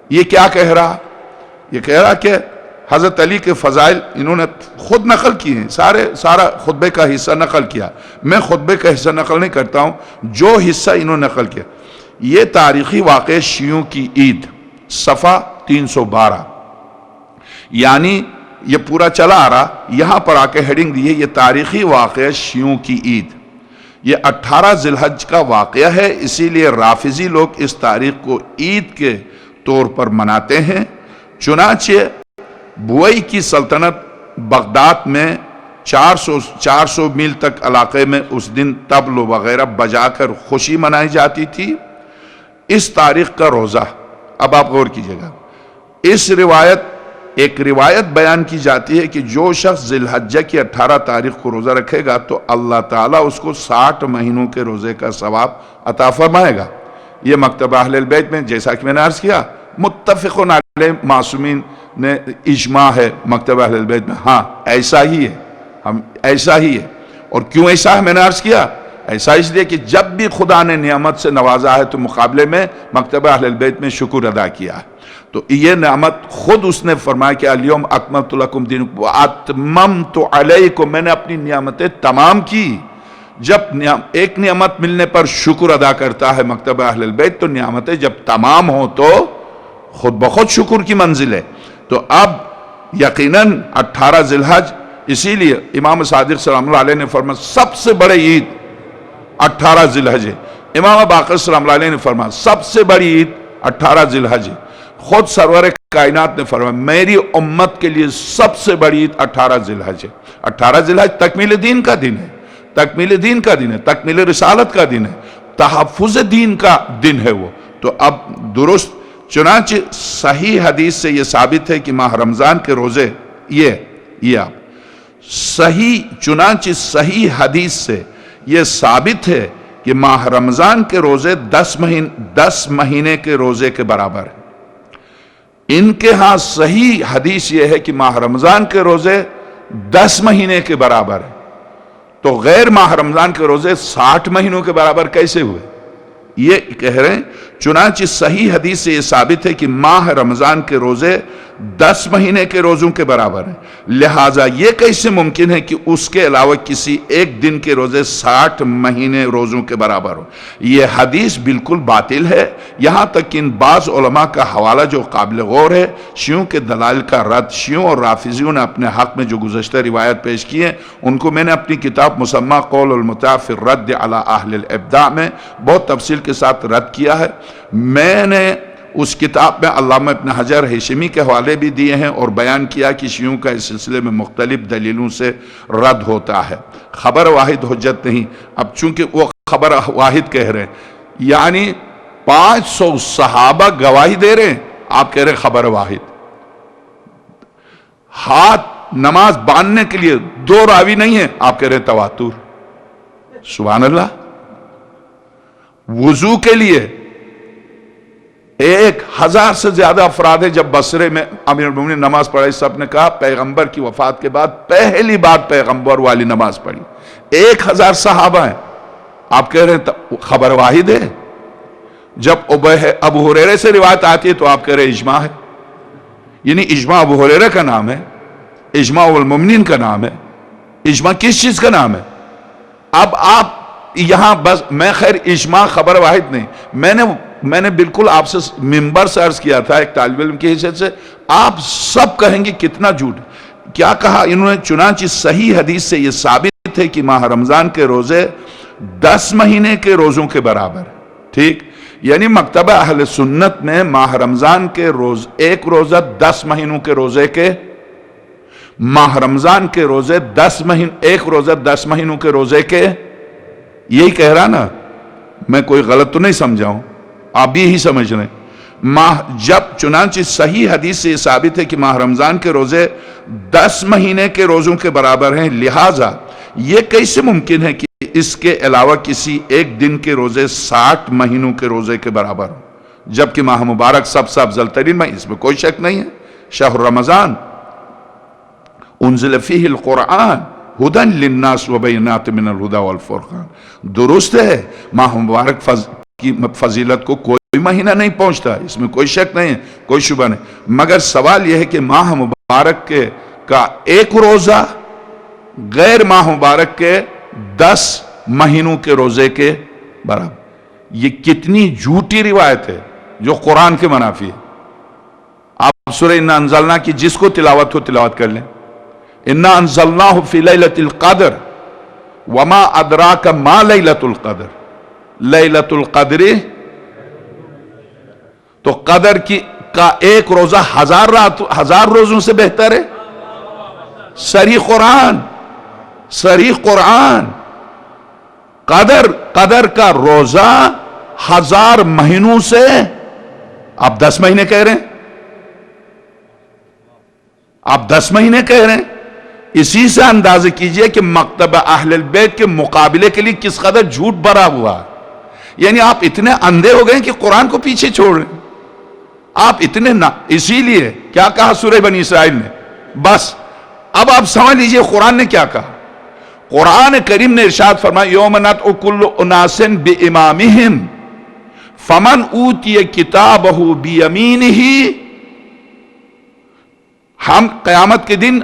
یہ کیا کہہ رہا؟ یہ کہہ رہا کہ حضرت علی کے فضائل انہوں نے خود نقل کیے ہیں، سارا خطبے کا حصہ نقل کیا. میں خطبے کا حصہ نقل نہیں کرتا ہوں، جو حصہ انہوں نے نقل کیا. یہ تاریخی واقعہ شیعوں کی عید، صفحہ 312، یعنی یہ پورا چلا آ رہا، یہاں پر آ کے ہیڈنگ دی ہے یہ تاریخی واقعہ شیعوں کی عید. یہ 18 ذی الحج کا واقعہ ہے، اسی لیے رافضی لوگ اس تاریخ کو عید کے طور پر مناتے ہیں. چنانچہ بوئی کی سلطنت بغداد میں 400 میل تک علاقے میں اس دن طبل وغیرہ بجا کر خوشی منائی جاتی تھی. اس تاریخ کا روزہ، اب آپ غور کیجئے گا، ایک روایت بیان کی جاتی ہے کہ جو شخص ذی الحجہ کی 18 تاریخ کو روزہ رکھے گا تو اللہ تعالیٰ اس کو 60 مہینوں کے روزے کا ثواب عطا فرمائے گا. یہ مکتبہ اہل البیت میں جیسا کہ میں نے عرض کیا متفقون علیہ معصومین نے اجماع ہے مکتبہ اہل البیت میں. ہاں ایسا ہی ہے، ایسا ہی ہے. اور کیوں ایسا ہے میں نے عرض کیا، ایسا اس لیے کہ جب بھی خدا نے نعمت سے نوازا ہے تو مقابلے میں مکتبہ اہل البیت میں شکر ادا کیا ہے. تو یہ نعمت خود اس نے فرمایا کہ الیوم اکملت لکم دینکم واتممت علیکم، میں نے اپنی نعمتیں تمام کی. جب ایک نعمت ملنے پر شکر ادا کرتا ہے مکتب اہل البیت تو نعمتیں جب تمام ہوں تو خود بخود شکر کی منزل ہے. تو اب یقیناً 18 ذی الحج، اسی لیے امام صادق سلام اللہ علیہ نے فرمایا سب سے بڑی عید 18 ذی الحج ہے. امام باقر سلام اللہ علیہ نے فرمایا سب سے بڑی عید 18 ذی الحج ہے. خود سرور کائنات نے فرمایا میری امت کے لیے سب سے بڑی عید 18 ذی الحج ہے. 18 ذی الحج تکمیل دین کا دن ہے، تکمیل دین کا دن ہے، تکمیل رسالت کا دن ہے، تحفظ دین کا دن ہے وہ. تو اب درست چنانچہ صحیح حدیث سے یہ ثابت ہے کہ ماہ رمضان کے روزے یہ آپ چنانچہ صحیح حدیث سے یہ ثابت ہے کہ ماہ رمضان کے روزے 10 مہینے کے روزے کے برابر ہیں. ان کے ہاں صحیح حدیث یہ ہے کہ ماہ رمضان کے روزے 10 مہینے کے برابر ہیں. تو غیر ماہ رمضان کے روزے 60 مہینوں کے برابر کیسے ہوئے؟ یہ کہہ رہے ہیں چنانچہ صحیح حدیث سے یہ ثابت ہے کہ ماہ رمضان کے روزے 10 مہینے کے روزوں کے برابر ہیں. لہٰذا یہ کیسے ممکن ہے کہ اس کے علاوہ کسی ایک دن کے روزے 60 مہینے روزوں کے برابر ہوں؟ یہ حدیث بالکل باطل ہے. یہاں تک کہ ان بعض علماء کا حوالہ جو قابل غور ہے، شیعوں کے دلائل کا رد، شیعوں اور رافضیوں نے اپنے حق میں جو گزشتہ روایت پیش کی ہیں ان کو میں نے اپنی کتاب مسمى قول المطاع فی الرد علی اہل الابداع میں بہت تفصیل کے ساتھ رد کیا ہے. میں نے اس کتاب میں علامہ ابن حجر ہیشمی کے حوالے بھی دیے ہیں اور بیان کیا کہ شیعوں کا اس سلسلے میں مختلف دلیلوں سے رد ہوتا ہے. خبر واحد حجت نہیں. اب چونکہ وہ خبر واحد کہہ رہے ہیں یعنی 500 صحابہ گواہی دے رہے ہیں، آپ کہہ رہے ہیں خبر واحد. ہاتھ نماز باندھنے کے لیے 2 راوی نہیں ہیں، آپ کہہ رہے ہیں تواتر. سبحان اللہ. وضو کے لیے 1000 سے زیادہ افراد ہیں. جب بصرے میں امیر المومنین نماز پڑھائی سب نے کہا پیغمبر کی وفات کے بعد پہلی بار پیغمبر والی نماز پڑھی. 1000 صحابہ ہیں، آپ کہہ رہے ہیں خبر واحد ہے. جب ابو ہریرہ سے روایت آتی ہے تو آپ کہہ رہے ہیں اجماع ہے. یعنی اجماع ابو ہریرہ کا نام ہے، اجماع المومنین کا نام ہے. اجماع کس چیز کا نام ہے؟ اب آپ یہاں بس میں خیر اجماع خبر واحد نہیں، میں نے بالکل آپ سے منبر سے عرض کیا تھا ایک طالب علم کی حیثیت سے، آپ سب کہیں گے کتنا جھوٹ. کیا کہا انہوں نے؟ چنانچہ صحیح حدیث سے یہ ثابت ہے کہ ماہ رمضان کے روزے 10 مہینے کے روزوں کے برابر. ٹھیک، یعنی مکتبہ اہل سنت میں ماہ رمضان کے روز ایک روزہ 10 مہینوں کے روزے کے، ماہ رمضان کے روزے 10 مہینے، ایک روزہ 10 مہینوں کے روزے کے. یہی کہہ رہا نا، میں کوئی غلط تو نہیں سمجھاؤں، آپ بھی یہی سمجھ رہے ہیں. جب چنانچہ صحیح حدیث سے یہ ثابت ہے کہ ماہ رمضان کے روزے 10 مہینے کے روزوں کے برابر ہیں، لہٰذا یہ کیسے ممکن ہے کہ اس کے علاوہ کسی ایک دن کے روزے 60 مہینوں کے روزے کے برابر ہوں؟ جبکہ ماہ مبارک سب سے افضل ترین میں، اس میں کوئی شک نہیں ہے. شہر رمضان انزل فیہ القرآن ہدی للناس وبینات من الہدی والفرقان. درست ہے ماہ مبارک کی فضیلت کو کوئی مہینہ نہیں پہنچتا، اس میں کوئی شک نہیں ہے، کوئی شبہ نہیں. مگر سوال یہ ہے کہ ماہ مبارک کا ایک روزہ غیر ماہ مبارک کے 10 مہینوں کے روزے کے برابر. یہ کتنی جھوٹی روایت ہے جو قرآن کے منافی ہے. آپ سورہ انا انزلنا کی جس کو تلاوت ہو تلاوت کر لیں. انا انزلناہ فی لیلۃ القدر وما ادراک ما لیلۃ القدر. لیلۃ القدر تو قدر کا ایک روزہ 1000 روزوں سے بہتر ہے. صریح قرآن. قدر کا روزہ 1000 مہینوں سے، آپ 10 مہینے کہہ رہے ہیں، آپ 10 مہینے کہہ رہے ہیں. اسی سے اندازہ کیجئے کہ مکتبہ اہل البیت کے مقابلے کے لیے کس قدر جھوٹ بھرا ہوا. یعنی آپ اتنے اندھے ہو گئے کہ قرآن کو پیچھے چھوڑ رہے ہیں. آپ اتنے اسی لیے کیا کہا سورہ بنی اسرائیل نے؟ بس اب آپ سمجھ لیجئے قرآن نے کیا کہا. قرآن کریم نے ارشاد فرمایا یوم ندعو کل اناس بامامہم فمن اوتی کتابہ بیمینہ. ہم قیامت کے دن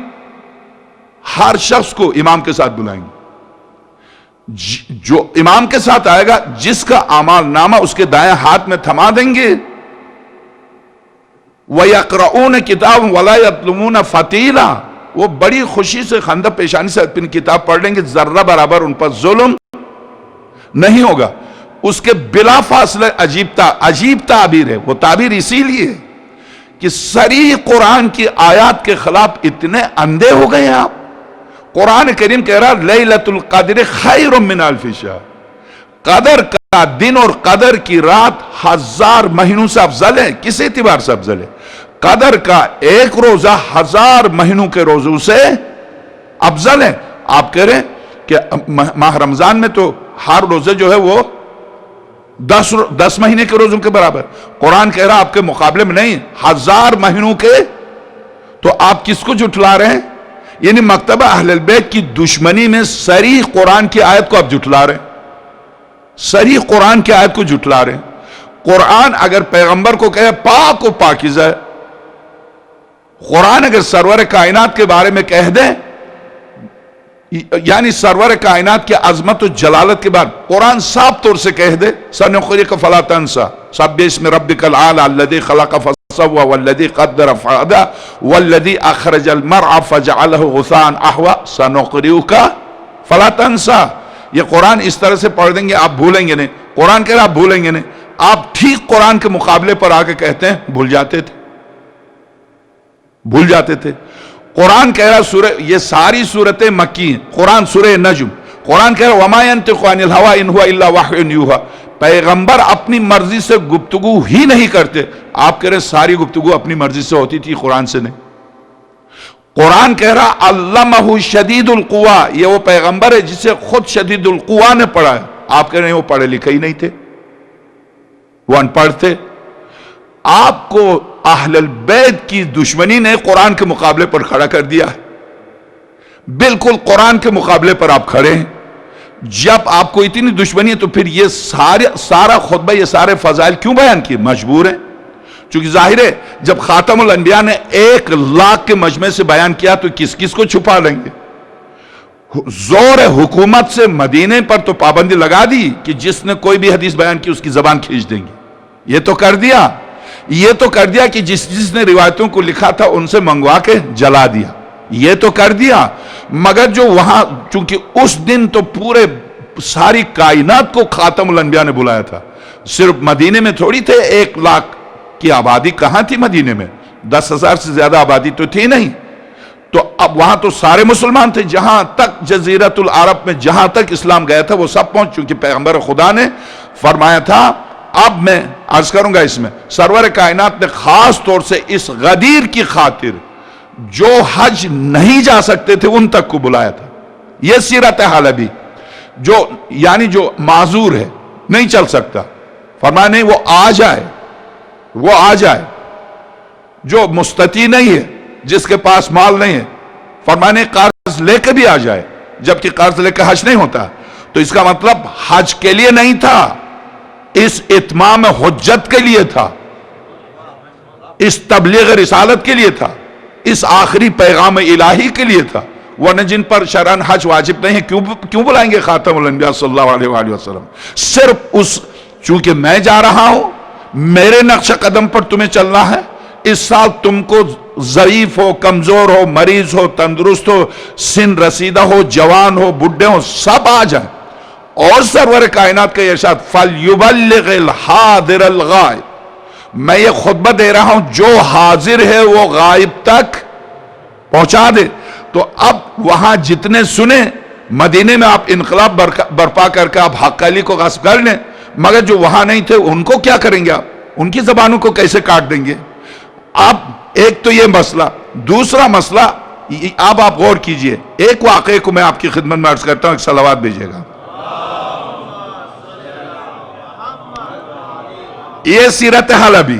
ہر شخص کو امام کے ساتھ بلائیں گے. جو امام کے ساتھ آئے گا جس کا اعمال نامہ اس کے دائیں ہاتھ میں تھما دیں گے، وَيَقْرَؤُونَ كِتَابًا وَلَا يَظْلِمُونَ فَتِيلًا، وہ بڑی خوشی سے خندہ پیشانی سے اپنی کتاب پڑھ لیں گے، ذرہ برابر ان پر ظلم نہیں ہوگا۔ اس کے بلا فاصلہ عجیب تعبیر ہے، وہ تعبیر اسی لیے کہ صریح قرآن کی آیات کے خلاف اتنے اندھے ہو گئے ہیں آپ۔ قرآن کریم کہہ رہا لیلۃ القدر خیر من الف شہر، قدر کا دن اور قدر کی رات 1000 مہینوں سے افضل ہے۔ کس اعتبار سے افضل ہے؟ قدر کا ایک روزہ 1000 مہینوں کے روزوں سے افضل ہے۔ آپ کہہ رہے ہیں کہ ماہ رمضان میں تو ہر روزہ جو ہے وہ 10 مہینے کے روزوں کے برابر، قرآن کہہ رہا آپ کے مقابلے میں نہیں، 1000 مہینوں کے، تو آپ کس کو جھٹلا رہے ہیں؟ یعنی مکتبہ اہل البیت کی دشمنی میں صریح قرآن کی آیت کو آپ جھٹلا رہے ہیں، صریح قرآن کی آیت کو جھٹلا رہے ہیں۔ قرآن اگر پیغمبر کو کہے پاک و پاکیزہ ہے، قرآن اگر سرور کائنات کے بارے میں کہہ دیں، یعنی سرور کائنات کی عظمت و جلالت کے بعد قرآن صاف طور سے کہہ دے سَنُقْرِئُكَ فَلَا تَنْسَىٰ سَبِّحْ اسْمَ رَبِّكَ الْأَعْلَىٰ الَّذِي خَلَقَ فَسَوَّىٰ وَالَّذِي قَدَّرَ فَهَدَىٰ وَالَّذِي أَخْرَجَ الْمَرْعَىٰ فَجَعَلَهُ غُثَاءً أَحْوَىٰ سَنُقْرِئُكَ فَلَا تَنْسَىٰ۔ یہ قرآن اس طرح سے پڑھ دیں گے آپ بھولیں گے نہیں، قرآن کہہ رہا آپ بھولیں گے نہیں۔ آپ ٹھیک قرآن کے مقابلے پر آ کے کہتے ہیں بھول جاتے تھے، بھول جاتے تھے۔ قرآن کہہ رہا سورہ، یہ ساری صورتیں مکی ہیں۔ قرآن سورہ نجم، قرآن کہہ رہا وَمَا يَنْطِقُ عَنِ الْهَوَىٰ إِنْ هُوَ إِلَّا وَحْيٌ يُوحَىٰ، پیغمبر اپنی مرضی سے گفتگو ہی نہیں کرتے۔ آپ کہہ رہے ساری گفتگو اپنی مرضی سے ہوتی تھی، قرآن سے نہیں۔ قرآن کہہ رہا علمہ شدید القوا، یہ وہ پیغمبر ہے جسے خود شدید القوا نے پڑھا ہے۔ آپ کہہ رہے ہیں وہ پڑھے لکھے ہی نہیں تھے، وہ ان پڑھ تھے۔ آپ کو اہل البیت کی دشمنی نے قرآن کے مقابلے پر کھڑا کر دیا ہے، بالکل قرآن کے مقابلے پر آپ کھڑے ہیں۔ جب آپ کو اتنی دشمنی ہے تو پھر یہ سارا خطبہ، یہ سارے فضائل کیوں بیان کیے؟ مجبور ہیں، چونکہ ظاہر ہے جب خاتم الانبیاء نے 1 لاکھ کے مجمع سے بیان کیا تو کس کس کو چھپا لیں گے؟ زور حکومت سے مدینے پر تو پابندی لگا دی کہ جس نے کوئی بھی حدیث بیان کی اس کی زبان کھینچ دیں گے۔ یہ تو کر دیا، یہ تو کر دیا کہ جس نے روایتوں کو لکھا تھا ان سے منگوا کے جلا دیا، یہ تو کر دیا۔ مگر جو وہاں، چونکہ اس دن تو پورے ساری کائنات کو خاتم الانبیاء نے بلایا تھا، صرف مدینے میں تھوڑی تھے۔ 1 لاکھ کی آبادی کہاں تھی مدینے میں؟ 10,000 سے زیادہ آبادی تو تھی نہیں۔ تو اب وہاں تو سارے مسلمان تھے، جہاں تک جزیرت العرب میں جہاں تک اسلام گیا تھا وہ سب پہنچ، چونکہ پیغمبر خدا نے فرمایا تھا۔ اب میں عرض کروں گا، اس میں سرور کائنات نے خاص طور سے اس غدیر کی خاطر جو حج نہیں جا سکتے تھے ان تک کو بلایا تھا۔ یہ سیرت حلبی، جو یعنی جو معذور ہے، نہیں چل سکتا، فرمایا نہیں وہ آ جائے، وہ آ جائے۔ جو مستطیع نہیں ہے، جس کے پاس مال نہیں ہے، فرمایا نہیں قرض لے کے بھی آ جائے، جبکہ قرض لے کے حج نہیں ہوتا۔ تو اس کا مطلب حج کے لیے نہیں تھا، اس اتمام حجت کے لیے تھا، اس تبلیغ رسالت کے لیے تھا، اس آخری پیغام الہی کے لیے تھا۔ ورنہ جن پر شرعاً حج واجب نہیں ہے کیوں بلائیں گے خاتم الانبیاء صلی اللہ علیہ وآلہ وسلم؟ صرف چونکہ میں جا رہا ہوں، میرے نقش قدم پر تمہیں چلنا ہے۔ اس سال تم کو ضعیف ہو، کمزور ہو، مریض ہو، تندرست ہو، سن رسیدہ ہو، جوان ہو، بڈھے ہو، سب آ جائیں۔ اور سرور کائنات کا ارشاد فَلْيُبَلِّغِ الْحَاضِرَ الْغَائِبَ، میں یہ خطبہ دے رہا ہوں، جو حاضر ہے وہ غائب تک پہنچا دے۔ تو اب وہاں جتنے سنیں، مدینے میں آپ انقلاب برپا کر کے آپ حق علی کو غصب کر لیں، مگر جو وہاں نہیں تھے ان کو کیا کریں گے؟ آپ ان کی زبانوں کو کیسے کاٹ دیں گے؟ اب ایک تو یہ مسئلہ، دوسرا مسئلہ اب آپ غور کیجئے، ایک واقعے کو میں آپ کی خدمت میں عرض کرتا ہوں، ایک صلوات بھیجیے گا۔ یہ سیرت حلبی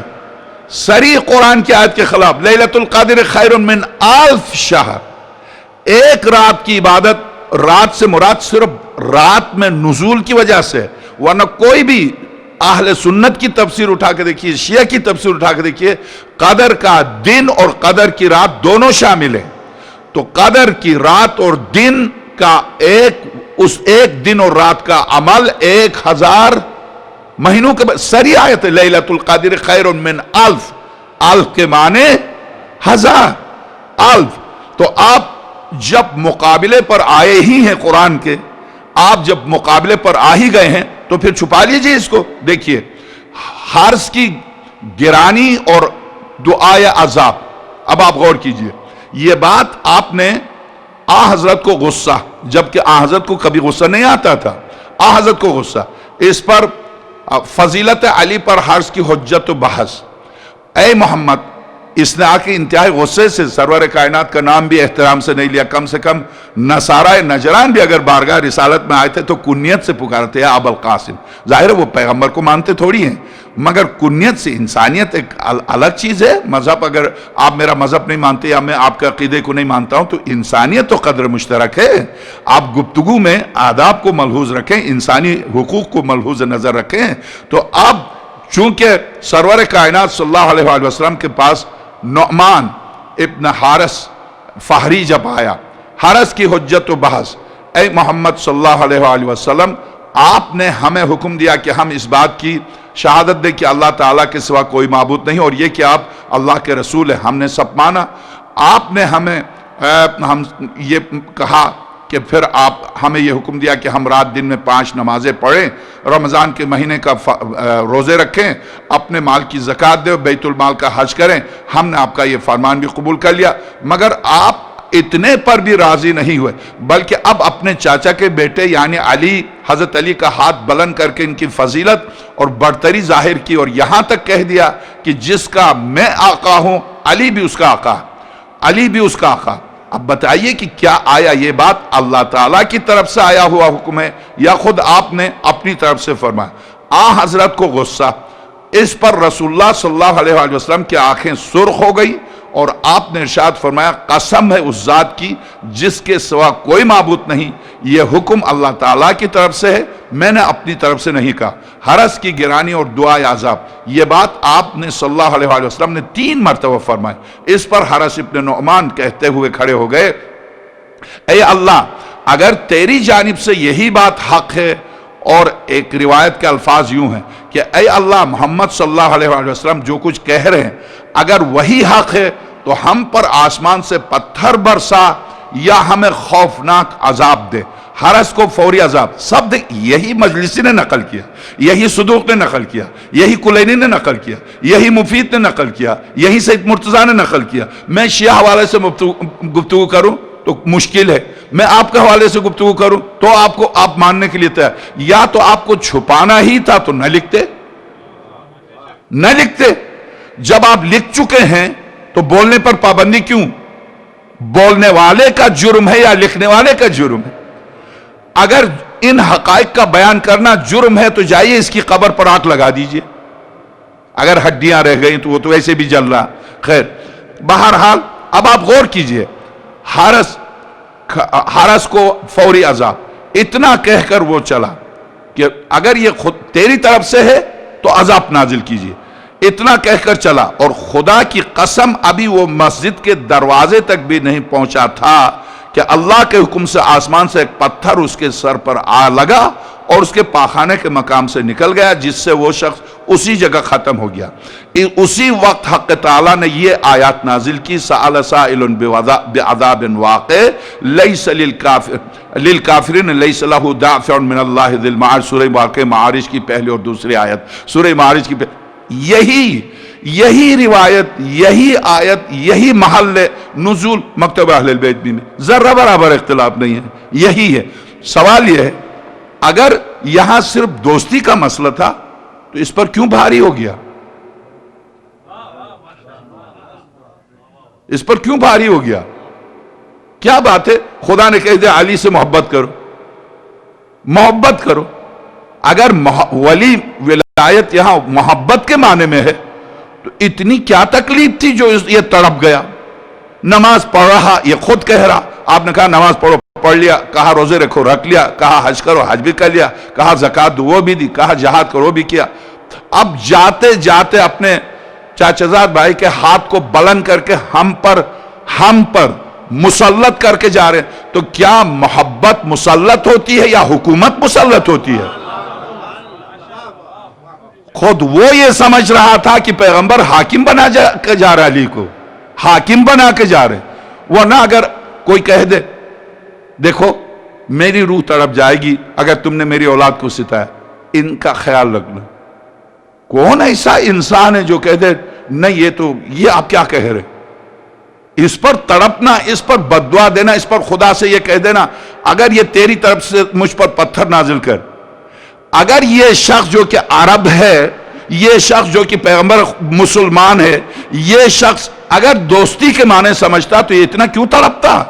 صریح قرآن کی آیت کے خلاف، لیلۃ القدر خیر من الف شہر، ایک رات کی عبادت، رات سے مراد صرف رات میں نزول کی وجہ سے، ورنہ کوئی بھی اہل سنت کی تفسیر اٹھا کے دیکھیے، شیعہ کی تفسیر اٹھا کے دیکھیے، قدر کا دن اور قدر کی رات دونوں شامل ہیں۔ تو قدر کی رات اور دن کا ایک اس ایک دن اور رات کا عمل 1000 مہینوں کے سری آیت ہے لیلۃ القدر خیر من الف، الف کے معنی 1000 الف۔ تو آپ جب مقابلے پر آئے ہی ہیں قرآن کے، آپ جب مقابلے پر آ ہی گئے ہیں تو پھر چھپا لیجئے اس کو۔ دیکھیے حرث کی گرانی اور دعائے عذاب، اب آپ غور کیجئے، یہ بات آپ نے آ حضرت کو غصہ، جبکہ آ حضرت کو کبھی غصہ نہیں آتا تھا، آ حضرت کو غصہ، اس پر فضیلت علی پر حرث کی حجت و بحث، اے محمد، اس نے آ کے انتہائی غصے سے سرور کائنات کا نام بھی احترام سے نہیں لیا، کم سے کم نصارہ نجران بھی اگر بارگاہ رسالت میں آئے تھے تو کنیت سے پکارتے ہیں ابو القاسم، ظاہر ہے وہ پیغمبر کو مانتے تھوڑی ہیں، مگر کنیت سے، انسانیت ایک الگ چیز ہے۔ مذہب، اگر آپ میرا مذہب نہیں مانتے یا میں آپ کے عقیدے کو نہیں مانتا ہوں تو انسانیت تو قدر مشترک ہے، آپ گفتگو میں آداب کو ملحوظ رکھیں، انسانی حقوق کو ملحوظ نظر رکھیں۔ تو اب چونکہ سرور کائنات صلی اللہ علیہ وآلہ وسلم کے پاس نعمان ابن حارث فہری جب آیا، حرث کی حجت و بحث، اے محمد صلی اللہ علیہ وآلہ وسلم، آپ نے ہمیں حکم دیا کہ ہم اس بات کی شہادت دیں کہ اللہ تعالیٰ کے سوا کوئی معبود نہیں، اور یہ کہ آپ اللہ کے رسول ہیں، ہم نے سب مانا۔ آپ نے ہمیں یہ کہا کہ پھر آپ ہمیں یہ حکم دیا کہ ہم رات دن میں 5 نمازیں پڑھیں، رمضان کے مہینے کا روزے رکھیں، اپنے مال کی زکوٰۃ دیں، بیت المال کا حج کریں۔ ہم نے آپ کا یہ فرمان بھی قبول کر لیا، مگر آپ اتنے پر بھی راضی نہیں ہوئے، بلکہ اب اپنے چاچا کے بیٹے یعنی علی، حضرت علی کا ہاتھ بلند کر کے ان کی فضیلت اور برتری ظاہر کی، اور یہاں تک کہہ دیا کہ جس کا میں آقا ہوں علی بھی اس کا آقا، علی بھی اس کا آقا۔ اب بتائیے کہ کیا آیا یہ بات اللہ تعالیٰ کی طرف سے آیا ہوا حکم ہے یا خود آپ نے اپنی طرف سے فرمایا؟ حضرت کو غصہ، اس پر رسول اللہ صلی اللہ علیہ وآلہ وسلم کی آنکھیں سرخ ہو گئی، اور آپ نے ارشاد فرمایا، قسم ہے اس ذات کی جس کے سوا کوئی معبود نہیں، یہ حکم اللہ تعالیٰ کی طرف سے ہے، میں نے اپنی طرف سے نہیں کہا۔ حرث کی گرانی اور دعائے عذاب، یہ بات آپ نے صلی اللہ علیہ وآلہ وسلم نے 3 مرتبہ فرمائی۔ اس پر حرث ابن نعمان کہتے ہوئے کھڑے ہو گئے، اے اللہ، اگر تیری جانب سے یہی بات حق ہے، اور ایک روایت کے الفاظ یوں ہیں کہ اے اللہ، محمد صلی اللہ علیہ وآلہ وسلم جو کچھ کہہ رہے ہیں اگر وہی حق ہے تو ہم پر آسمان سے پتھر برسا یا ہمیں خوفناک عذاب دے۔ حرث کو فوری عذاب، سب دیکھ، یہی مجلسی نے نقل کیا، یہی صدوق نے نقل کیا، یہی کلینی نے نقل کیا، یہی مفید نے نقل کیا، یہی سید مرتضیٰ نے نقل کیا۔ میں شیعہ حوالے سے گفتگو کروں تو مشکل ہے، میں آپ کے حوالے سے گفتگو کروں تو آپ ماننے کے لیے تیار، یا تو آپ کو چھپانا ہی تھا تو نہ لکھتے، نہ لکھتے۔ جب آپ لکھ چکے ہیں تو بولنے پر پابندی کیوں؟ بولنے والے کا جرم ہے یا لکھنے والے کا جرم ہے؟ اگر ان حقائق کا بیان کرنا جرم ہے تو جائیے اس کی قبر پر آگ لگا دیجئے، اگر ہڈیاں رہ گئی تو وہ تو ایسے بھی جل رہا۔ خیر، بہرحال اب آپ غور کیجئے، حرث کو فوری عذاب، اتنا کہہ کر وہ چلا کہ اگر یہ خود تیری طرف سے ہے تو عذاب نازل کیجئے، اتنا کہہ کر چلا، اور خدا کی قسم ابھی وہ مسجد کے دروازے تک بھی نہیں پہنچا تھا کہ اللہ کے حکم سے آسمان سے ایک پتھر اس کے سر پر آ لگا اور اس کے پاخانے کے مقام سے نکل گیا، جس سے وہ شخص اسی جگہ ختم ہو گیا۔ اسی وقت حق تعالیٰ نے یہ آیات نازل کی، سأل سائل بعذاب واقع لیس للکافرین لیس لہ دافع من اللہ ذی المعارج، سورہ واقع معارج کی پہلی اور دوسری آیت، سورہ معارج کی یہی روایت، یہی آیت، یہی محل نزول مکتب اہل البیت بھی میں ذرہ برابر اختلاف نہیں ہے، یہی ہے۔ سوال یہ ہے اگر یہاں صرف دوستی کا مسئلہ تھا تو اس پر کیوں بھاری ہو گیا؟ اس پر کیوں بھاری ہو گیا؟ کیا بات ہے؟ خدا نے کہہ دیا علی سے محبت کرو، محبت کرو۔ اگر ولی ولایت یہاں محبت کے معنی میں ہے تو اتنی کیا تکلیف تھی جو یہ تڑپ گیا؟ نماز پڑھ رہا، یہ خود کہہ رہا، آپ نے کہا نماز پڑھو، پڑھ لیا، کہا روزے رکھو، رکھ لیا، کہا حج کرو، حج بھی کر لیا، کہا زکوٰۃ دو وہ بھی دی، کہا جہاد کرو وہ بھی کیا۔ اب جاتے جاتے اپنے چاچا زاد بھائی کے ہاتھ کو بلند کر کے ہم پر مسلط کر کے جا رہے ہیں، تو کیا محبت مسلط ہوتی ہے یا حکومت مسلط ہوتی ہے؟ خود وہ یہ سمجھ رہا تھا کہ پیغمبر حاکم بنا کے جا رہا ہے، علی کو حاکم بنا کے جا رہے ہیں۔ ورنہ اگر کوئی کہہ دے دیکھو میری روح تڑپ جائے گی اگر تم نے میری اولاد کو ستایا، ان کا خیال رکھنا، کون ایسا انسان ہے جو کہہ دے نہیں یہ آپ کیا کہہ رہے، اس پر تڑپنا، اس پر بددعا دینا، اس پر خدا سے یہ کہہ دینا اگر یہ تیری طرف سے مجھ پر پتھر نازل کر۔ اگر یہ شخص جو کہ عرب ہے، یہ شخص جو کہ پیغمبر مسلمان ہے، یہ شخص اگر دوستی کے معنی سمجھتا تو یہ اتنا کیوں تڑپتا؟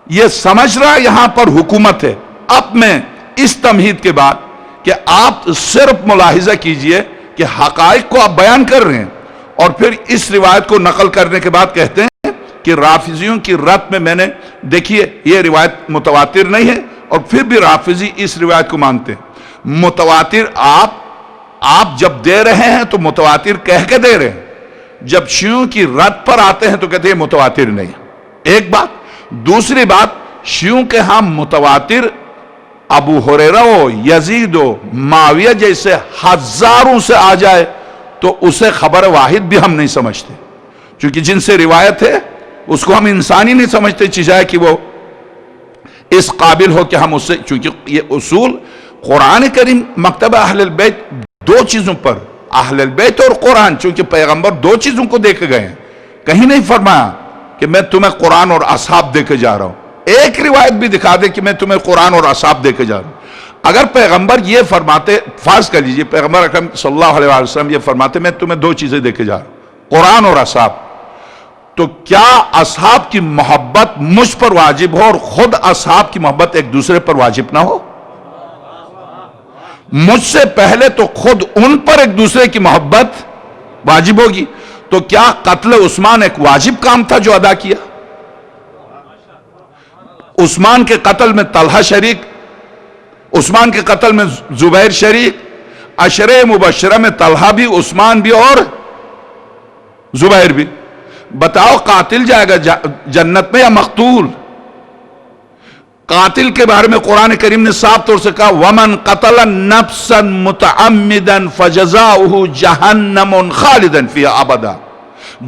یہ سمجھ رہا یہاں پر حکومت ہے۔ اب میں اس تمہید کے بعد کہ آپ صرف ملاحظہ کیجئے کہ حقائق کو آپ بیان کر رہے ہیں اور پھر اس روایت کو نقل کرنے کے بعد کہتے ہیں کہ رافضیوں کی رت میں نے دیکھیے یہ روایت متواتر نہیں ہے، اور پھر بھی رافضی اس روایت کو مانتے ہیں۔ متواتر آپ جب دے رہے ہیں تو متواتر کہہ کے دے رہے ہیں، جب شیعوں کی رد پر آتے ہیں تو کہتے ہیں متواتر نہیں۔ ایک بات۔ دوسری بات، شیعوں کے ہاں متواتر ابو ہریرہ و یزید و معاویہ جیسے ہزاروں سے آ جائے تو اسے خبر واحد بھی ہم نہیں سمجھتے، چونکہ جن سے روایت ہے اس کو ہم انسانی نہیں سمجھتے، چیزائے کہ وہ اس قابل ہو کہ ہم اس سے، چونکہ یہ اصول قرآن کریم مکتبہ اہل البیت دو چیزوں پر، اہل البیت اور قرآن، چونکہ پیغمبر دو چیزوں کو دے کے گئے ہیں، کہیں نہیں فرمایا کہ میں تمہیں قرآن اور اصحاب دے کے جا رہا ہوں۔ ایک روایت بھی دکھا دے کہ میں تمہیں قرآن اور اصحاب دے کے جا رہا ہوں۔ اگر پیغمبر یہ فرماتے، فرض کر لیجئے پیغمبر اکرم صلی اللہ علیہ وسلم یہ فرماتے میں تمہیں دو چیزیں دے کے جا رہا ہوں، قرآن اور اصحاب، تو کیا اصحاب کی محبت مجھ پر واجب ہو اور خود اصحاب کی محبت ایک دوسرے پر واجب نہ ہو؟ مجھ سے پہلے تو خود ان پر ایک دوسرے کی محبت واجب ہوگی، تو کیا قتل عثمان ایک واجب کام تھا جو ادا کیا؟ عثمان کے قتل میں طلحہ شریک، عثمان کے قتل میں زبیر شریک، عشرہ مبشرہ میں طلحہ بھی، عثمان بھی اور زبیر بھی۔ بتاؤ قاتل جائے گا جنت میں یا مقتول؟ قاتل کے بارے میں قرآن کریم نے صاف طور سے کہا وَمَنْ قَتَلَ نَفْسًا مُتَعَمِّدًا فَجَزَاؤُهُ جَهَنَّمٌ خَالِدًا فِيهَا أَبَدًا،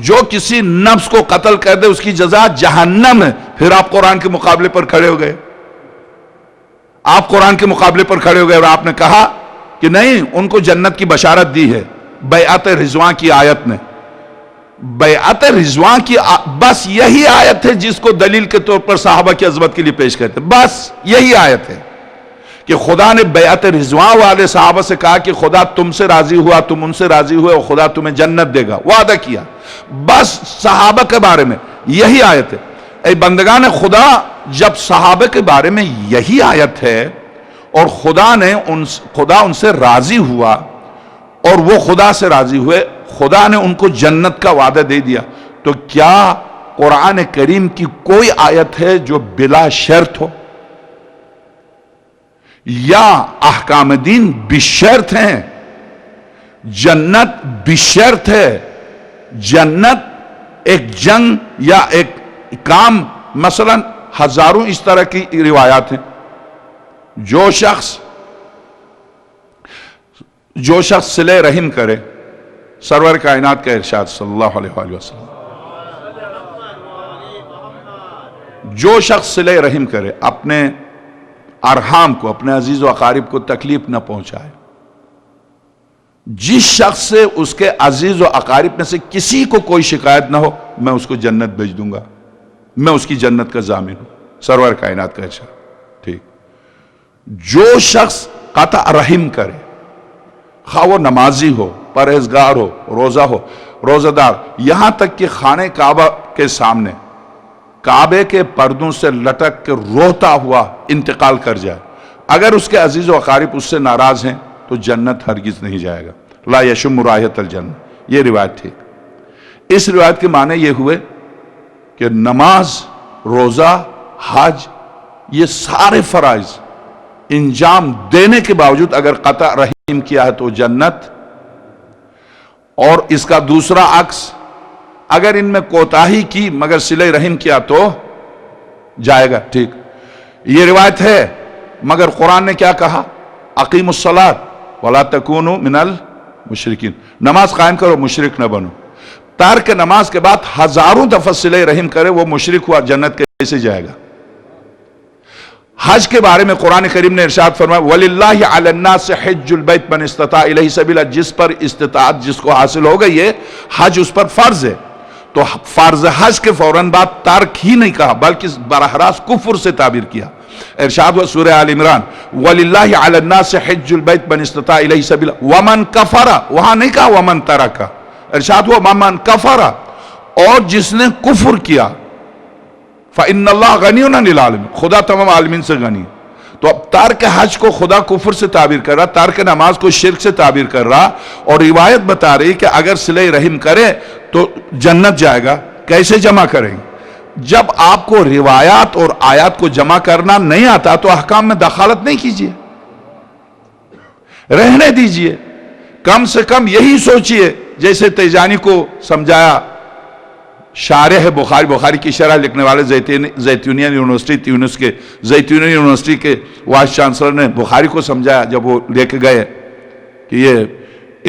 جو کسی نفس کو قتل کر دے اس کی جزا جہنم ہے۔ پھر آپ قرآن کے مقابلے پر کھڑے ہو گئے، آپ قرآن کے مقابلے پر کھڑے ہو گئے اور آپ نے کہا کہ نہیں، ان کو جنت کی بشارت دی ہے بیعت رضوان کی آیت نے۔ بیعت رضوان کی بس یہی آیت ہے جس کو دلیل کے طور پر صحابہ کی عظمت کے لیے پیش کرتے ہیں، بس یہی آیت ہے کہ خدا نے بیعت رضوان والے صحابہ سے کہا کہ خدا تم سے راضی ہوا، تم ان سے راضی ہوئے اور خدا تمہیں جنت دے گا، وعدہ کیا۔ بس صحابہ کے بارے میں یہی آیت ہے۔ اے بندگان خدا، جب صحابہ کے بارے میں یہی آیت ہے اور خدا ان سے راضی ہوا اور وہ خدا سے راضی ہوئے، خدا نے ان کو جنت کا وعدہ دے دیا، تو کیا قرآن کریم کی کوئی آیت ہے جو بلا شرط ہو؟ یا احکام دین بشرط ہیں؟ جنت بشرط ہے۔ جنت ایک جنگ یا ایک کام، مثلا ہزاروں اس طرح کی روایات ہیں۔ جو شخص صلہ رحم کرے، سرور کائنات کا ارشاد صلی اللہ علیہ وآلہ وسلم، جو شخص صلہ رحم کرے، اپنے ارحام کو، اپنے عزیز و اقارب کو تکلیف نہ پہنچائے، جس شخص سے اس کے عزیز و اقارب میں سے کسی کو کوئی شکایت نہ ہو، میں اس کو جنت بھیج دوں گا، میں اس کی جنت کا ضامن ہوں، سرور کائنات کا ارشاد۔ ٹھیک، جو شخص قطع رحم کرے، خواہ وہ نمازی ہو، پرہیزگار ہو، روزہ دار، یہاں تک کہ خانہ کعبہ کے سامنے کعبے کے پردوں سے لٹک کے روتا ہوا انتقال کر جائے، اگر اس کے عزیز و اقارب اس سے ناراض ہیں تو جنت ہرگز نہیں جائے گا۔ لا یشم رائحۃ الجنہ، یہ روایت تھی۔ اس روایت کے معنی یہ ہوئے کہ نماز، روزہ، حج، یہ سارے فرائض انجام دینے کے باوجود اگر قطع رحم کیا ہے تو جنت، اور اس کا دوسرا عکس، اگر ان میں کوتاہی کی مگر صلہ رحم کیا تو جائے گا. ٹھیک، یہ روایت ہے، مگر قرآن نے کیا کہا؟ اقیموا الصلاۃ ولا تکونوا من المشرکین، نماز قائم کرو، مشرک نہ بنو. ترک نماز کے بعد ہزاروں دفعہ صلہ رحم کرے وہ مشرک ہوا، جنت کیسے جائے گا؟ حج کے بارے میں قرآن کریم نے ارشاد فرمایا وَلِلَّهِ عَلَى النَّاسِ حِجُّ الْبَيْتِ مَنِ اسْتَطَاعَ إِلَيْهِ سَبِيلًا، جس پر استطاعت جس کو حاصل ہو گئی ہے، حج اس پر فرض ہے. تو فرض حج کے فوراً بعد ترک ہی نہیں کہا بلکہ براہ راست کفر سے تعبیر کیا. ارشاد ہوا سورہ آل عمران وَلِلَّهِ عَلَى النَّاسِ حِجُّ الْبَيْتِ مَنِ اسْتَطَاعَ إِلَيْهِ سَبِيلًا وَمَنْ كَفَرَ، وہاں نہیں کہا وَمَنْ تَرَكَ، ارشاد ہوا وَمَنْ كَفَرَ، اور جس نے کفر کیا فَإِنَّ اللَّهَ غَنِيٌّ عَنِ الْعَالَمِينَ، خدا تمام عالمین سے غنی. تو اب ترک حج کو خدا کفر سے تعبیر کر رہا، ترک نماز کو شرک سے تعبیر کر رہا، اور روایت بتا رہی کہ اگر صلہ رحم کرے تو جنت جائے گا. کیسے جمع کریں؟ جب آپ کو روایات اور آیات کو جمع کرنا نہیں آتا تو احکام میں دخالت نہیں کیجیے، رہنے دیجیے. کم سے کم یہی سوچیے، جیسے تیجانی کو سمجھایا شارح بخاری کی شرح لکھنے والے زیتونیہ یونیورسٹی تیونس کے زیتونیہ یونیورسٹی کے وائس چانسلر نے بخاری کو سمجھایا جب وہ لے کے گئے کہ یہ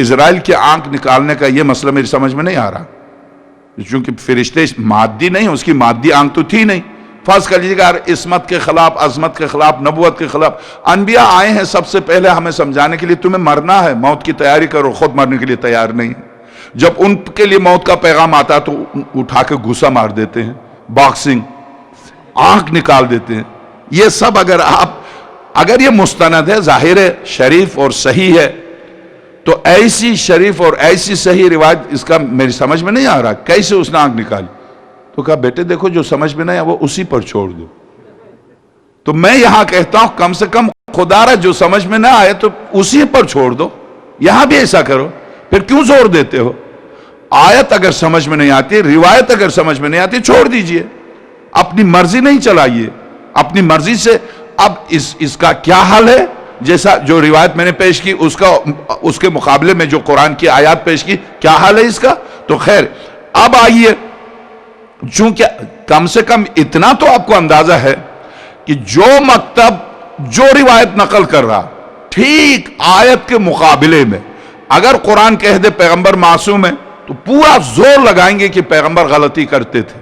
اسرائیل کی آنکھ نکالنے کا یہ مسئلہ میری سمجھ میں نہیں آ رہا، چونکہ فرشتے مادی نہیں، اس کی مادی آنکھ تو تھی نہیں. فرض کر لیجیے گا عصمت کے خلاف، عظمت کے خلاف، نبوت کے خلاف انبیاء آئے ہیں سب سے پہلے ہمیں سمجھانے کے لیے تمہیں مرنا ہے، موت کی تیاری کرو، خود مرنے کے لیے تیار نہیں ہے. جب ان کے لیے موت کا پیغام آتا تو اٹھا کے گھوسا مار دیتے ہیں، باکسنگ، آنکھ نکال دیتے ہیں. یہ سب اگر یہ مستند ہے، ظاہر ہے، شریف اور صحیح ہے، تو ایسی شریف اور ایسی صحیح روایت اس کا میری سمجھ میں نہیں آ رہا کیسے اس نے آنکھ نکالی. تو کہا بیٹے دیکھو جو سمجھ میں نہیں آیا وہ اسی پر چھوڑ دو. تو میں یہاں کہتا ہوں کم سے کم خدا را جو سمجھ میں نہ آئے تو اسی پر چھوڑ دو. یہاں بھی ایسا کرو، پھر کیوں زور دیتے ہو؟ آیت اگر سمجھ میں نہیں آتی، روایت اگر سمجھ میں نہیں آتی، چھوڑ دیجئے، اپنی مرضی نہیں چلائیے، اپنی مرضی سے. اب اس کا کیا حل ہے؟ جیسا جو روایت میں نے پیش کی اس کے مقابلے میں جو قرآن کی آیات پیش کی، کیا حل ہے اس کا؟ تو خیر اب آئیے، چونکہ کم سے کم اتنا تو آپ کو اندازہ ہے کہ جو مکتب جو روایت نقل کر رہا ٹھیک آیت کے مقابلے میں اگر قرآن کہہ دے پیغمبر معصوم ہے تو پورا زور لگائیں گے کہ پیغمبر غلطی کرتے تھے.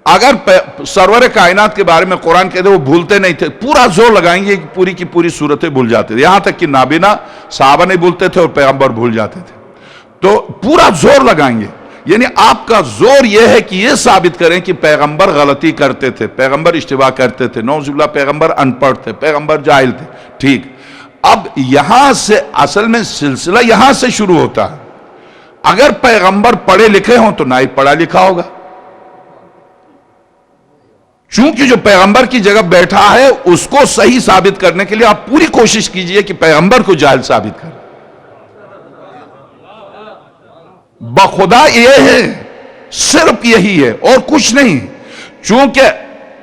اگر سرور کائنات کے بارے میں قرآن کہہ دے وہ بھولتے نہیں تھے، پورا زور لگائیں گے کہ پوری کی پوری صورتیں بھول جاتے تھے، یہاں تک کہ نابینا صحابہ نہیں بھولتے تھے اور پیغمبر بھول جاتے تھے. تو پورا زور لگائیں گے. یعنی آپ کا زور یہ ہے کہ یہ ثابت کریں کہ پیغمبر غلطی کرتے تھے، پیغمبر اشتباہ کرتے تھے، نعوذ باللہ پیغمبر ان پڑھ تھے، پیغمبر جاہل تھے. ٹھیک، اب یہاں سے اصل میں سلسلہ یہاں سے شروع ہوتا ہے. اگر پیغمبر پڑھے لکھے ہوں تو نائب پڑھا لکھا ہوگا، چونکہ جو پیغمبر کی جگہ بیٹھا ہے اس کو صحیح ثابت کرنے کے لیے آپ پوری کوشش کیجئے کہ پیغمبر کو جاہل ثابت کریں. بخدا یہ ہے، صرف یہی ہے اور کچھ نہیں. چونکہ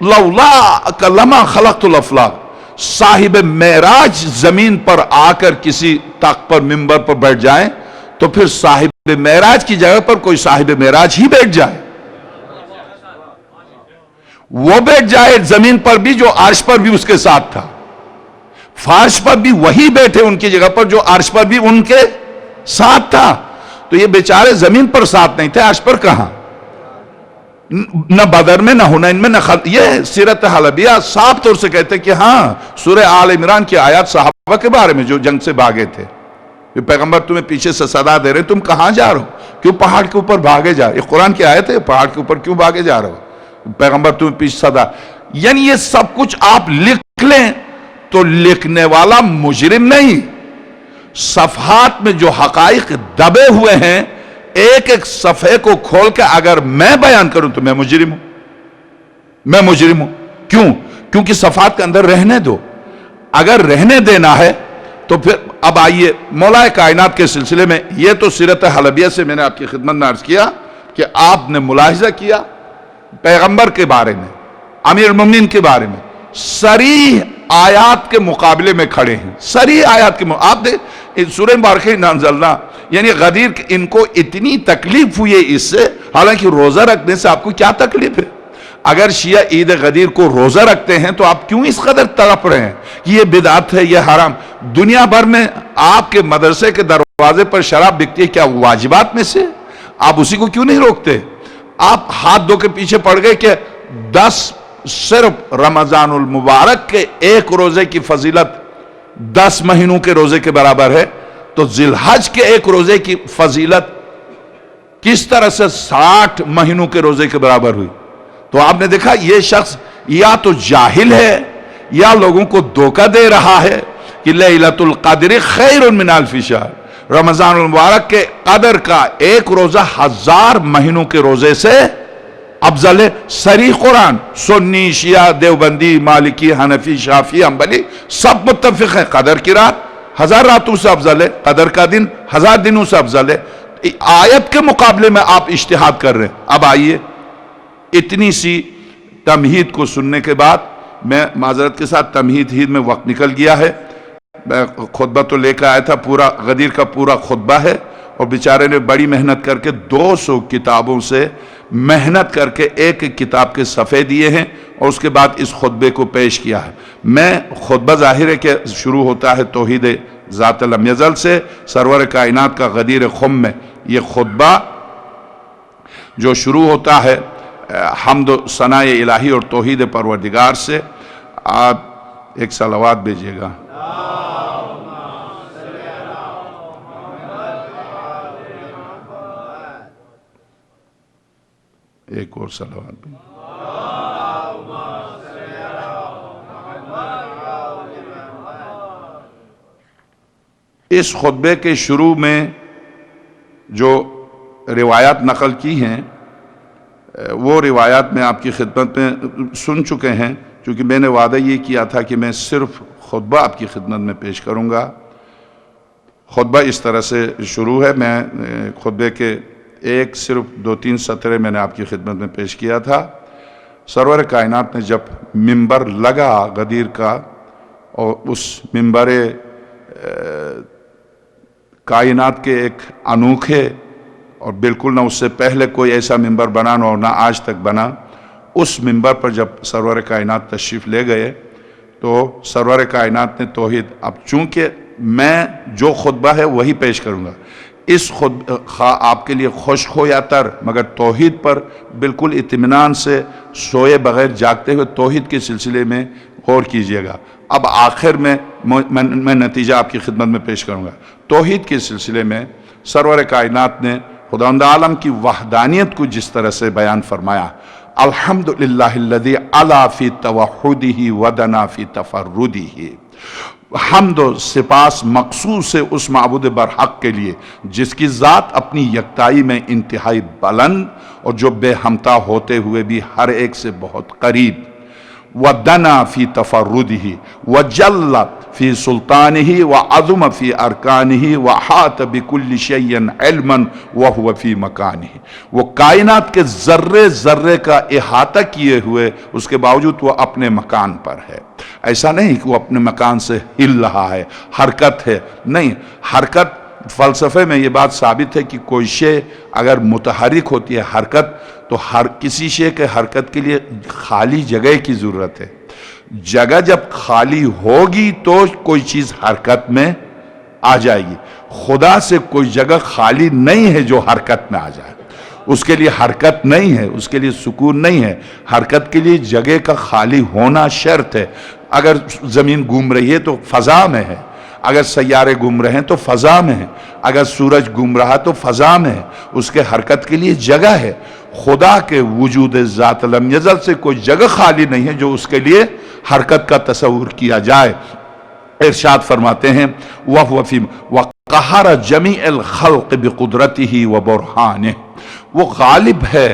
لولا لما خلقت الافلاق، صاحب معراج زمین پر آ کر کسی تخت پر منبر پر بیٹھ جائیں تو پھر صاحب معراج کی جگہ پر کوئی صاحب معراج ہی بیٹھ جائے. وہ بیٹھ جائے زمین پر بھی جو عرش پر بھی اس کے ساتھ تھا، فرش پر بھی وہی بیٹھے ان کی جگہ پر جو عرش پر بھی ان کے ساتھ تھا. تو یہ بیچارے زمین پر ساتھ نہیں تھے، عرش پر کہاں؟ نہ بدر میں، نہ حنین میں، نہ یہ سیرت حلبیہ صاف طور سے کہتے کہ ہاں سورہ آل عمران کی آیات صحابہ کے بارے میں جو جنگ سے بھاگے تھے. یہ پیغمبر تمہیں پیچھے سے صدا دے رہے تم کہاں جا رہے ہو؟ کیوں پہاڑ کے اوپر بھاگے جا رہے؟ یہ قرآن کی آیت ہے، پہاڑ کے اوپر کیوں بھاگے جا رہے ہو؟ پیغمبر تمہیں پیچھے صدا. یعنی یہ سب کچھ آپ لکھ لیں تو لکھنے والا مجرم نہیں. صفحات میں جو حقائق دبے ہوئے ہیں ایک ایک صفحے کو کھول کے اگر میں بیان کروں تو میں مجرم ہوں. میں مجرم ہوں. کیوں؟ کیونکہ صفحات کے اندر رہنے دو. اگر رہنے دینا ہے تو پھر اب آئیے مولا کائنات کے سلسلے میں. یہ تو سیرت حلبیہ سے میں نے آپ کی خدمت میں عرض کیا کہ آپ نے ملاحظہ کیا پیغمبر کے بارے میں، امیر المومنین کے بارے میں صریح آیات کے مقابلے میں کھڑے ہیں. صریح آیات کے آپ دیکھ سورہ مبارکہ انزلنا یعنی غدیر ان کو اتنی تکلیف ہوئی ہے اس سے، حالانکہ روزہ رکھنے سے آپ کو کیا تکلیف ہے؟ اگر شیعہ عید غدیر کو روزہ رکھتے ہیں تو آپ کیوں اس قدر تڑپ رہے ہیں کہ یہ بدعت ہے، یہ حرام؟ دنیا بھر میں آپ کے مدرسے کے دروازے پر شراب بکتی ہے، کیا واجبات میں سے؟ آپ اسی کو کیوں نہیں روکتے؟ آپ ہاتھ دھو کے پیچھے پڑ گئے کہ 10 صرف رمضان المبارک کے ایک روزے کی فضیلت 10 مہینوں کے روزے کے برابر ہے، تو ذی الحج کے ایک روزے کی فضیلت کس طرح سے 60 مہینوں کے روزے کے برابر ہوئی؟ تو آپ نے دیکھا یہ شخص یا تو جاہل ہے یا لوگوں کو دھوکہ دے رہا ہے کہ لیلۃ القدر خیر من الف شہر، رمضان المبارک کے قدر کا ایک روزہ 1000 مہینوں کے روزے سے افضل ہے۔ صریح قرآن، سنی، شیعہ، دیوبندی، مالکی، حنفی، شافعی، حنبلی سب متفق ہیں قدر کی رات 1000 راتوں سے افضل ہے، قدر کا دن 1000 دنوں سے افضل ہے۔ آیت کے مقابلے میں آپ اجتہاد کر رہے ہیں۔ اب آئیے، اتنی سی تمہید کو سننے کے بعد میں معذرت کے ساتھ تمہید ہی میں وقت نکل گیا ہے، میں خطبہ تو لے کر آیا تھا، پورا غدیر کا پورا خطبہ ہے، اور بیچارے نے بڑی محنت کر کے 200 کتابوں سے محنت کر کے ایک ایک کتاب کے صفحے دیے ہیں، اور اس کے بعد اس خطبے کو پیش کیا ہے۔ میں خطبہ ظاہر ہے کہ شروع ہوتا ہے توحید ذات لم یزل سے، سرور کائنات کا غدیر خم میں یہ خطبہ جو شروع ہوتا ہے حمد و ثناء الہی اور توحید پروردگار سے۔ آپ ایک صلوات بھیجیے گا۔ ایک اور صلوات بھی۔ اس خطبے کے شروع میں جو روایات نقل کی ہیں وہ روایات میں آپ کی خدمت میں سن چکے ہیں، چونکہ میں نے وعدہ یہ کیا تھا کہ میں صرف خطبہ آپ کی خدمت میں پیش کروں گا۔ خطبہ اس طرح سے شروع ہے، میں خطبے کے ایک صرف 2-3 سطرے میں نے آپ کی خدمت میں پیش کیا تھا۔ سرور کائنات نے جب منبر لگا غدیر کا، اور اس منبر کائنات کے ایک انوکھے اور بالکل نہ اس سے پہلے کوئی ایسا منبر بنا اور نہ آج تک بنا، اس منبر پر جب سرور کائنات تشریف لے گئے تو سرور کائنات نے توحید، اب چونکہ میں جو خطبہ ہے وہی پیش کروں گا، اس خواہ آپ کے لیے خشک ہو یا تر، مگر توحید پر بالکل اطمینان سے سوئے بغیر جاگتے ہوئے توحید کے سلسلے میں غور کیجئے گا۔ اب آخر میں نتیجہ آپ کی خدمت میں پیش کروں گا۔ توحید کے سلسلے میں سرور کائنات نے خداوند عالم کی وحدانیت کو جس طرح سے بیان فرمایا، الحمدللہ الذی علا فی توحدہ ودنا فی تفردہ، حمد و سپاس مخصوص ہے اس معبود برحق کے لیے جس کی ذات اپنی یکتائی میں انتہائی بلند اور جو بے ہمتا ہوتے ہوئے بھی ہر ایک سے بہت قریب، وَدَنَا فِي تَفَرُّدِهِ وَجَلَّ فِي سُلْطَانِهِ وَعَظُمَ فِي أَرْكَانِهِ وَحَاطَ بِكُلِّ شَيْءٍ عِلْمًا وَهُوَ فِي مَكَانِهِ، وہ کائنات کے ذرے ذرے کا احاطہ کیے ہوئے اس کے باوجود وہ اپنے مکان پر ہے۔ ایسا نہیں کہ وہ اپنے مکان سے ہل رہا ہے، حرکت ہے، نہیں، حرکت فلسفے میں یہ بات ثابت ہے کہ کوئی شے اگر متحرک ہوتی ہے حرکت، تو ہر کسی شے کے حرکت کے لیے خالی جگہ کی ضرورت ہے۔ جگہ جب خالی ہوگی تو کوئی چیز حرکت میں آ جائے گی۔ خدا سے کوئی جگہ خالی نہیں ہے جو حرکت میں آ جائے، اس کے لیے حرکت نہیں ہے، اس کے لیے سکون نہیں ہے۔ حرکت کے لیے جگہ کا خالی ہونا شرط ہے۔ اگر زمین گھوم رہی ہے تو فضا میں ہے، اگر سیارے گھوم رہے ہیں تو فضا میں ہے، اگر سورج گھوم رہا تو فضا میں ہے، اس کے حرکت کے لیے جگہ ہے۔ خدا کے وجود ذات لم یزل سے کوئی جگہ خالی نہیں ہے جو اس کے لیے حرکت کا تصور کیا جائے۔ ارشاد فرماتے ہیں وَهُوَ فِي وَقَهَرَ جَمِيعَ الْخَلْقِ بِقُدْرَتِهِ وَبُرْحَانِهِ، وہ غالب ہے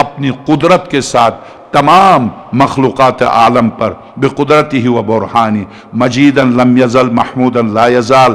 اپنی قدرت کے ساتھ تمام مخلوقات عالم پر، بقدرتہ و برہانی، مجیداً لم یزل محموداً لا یزال،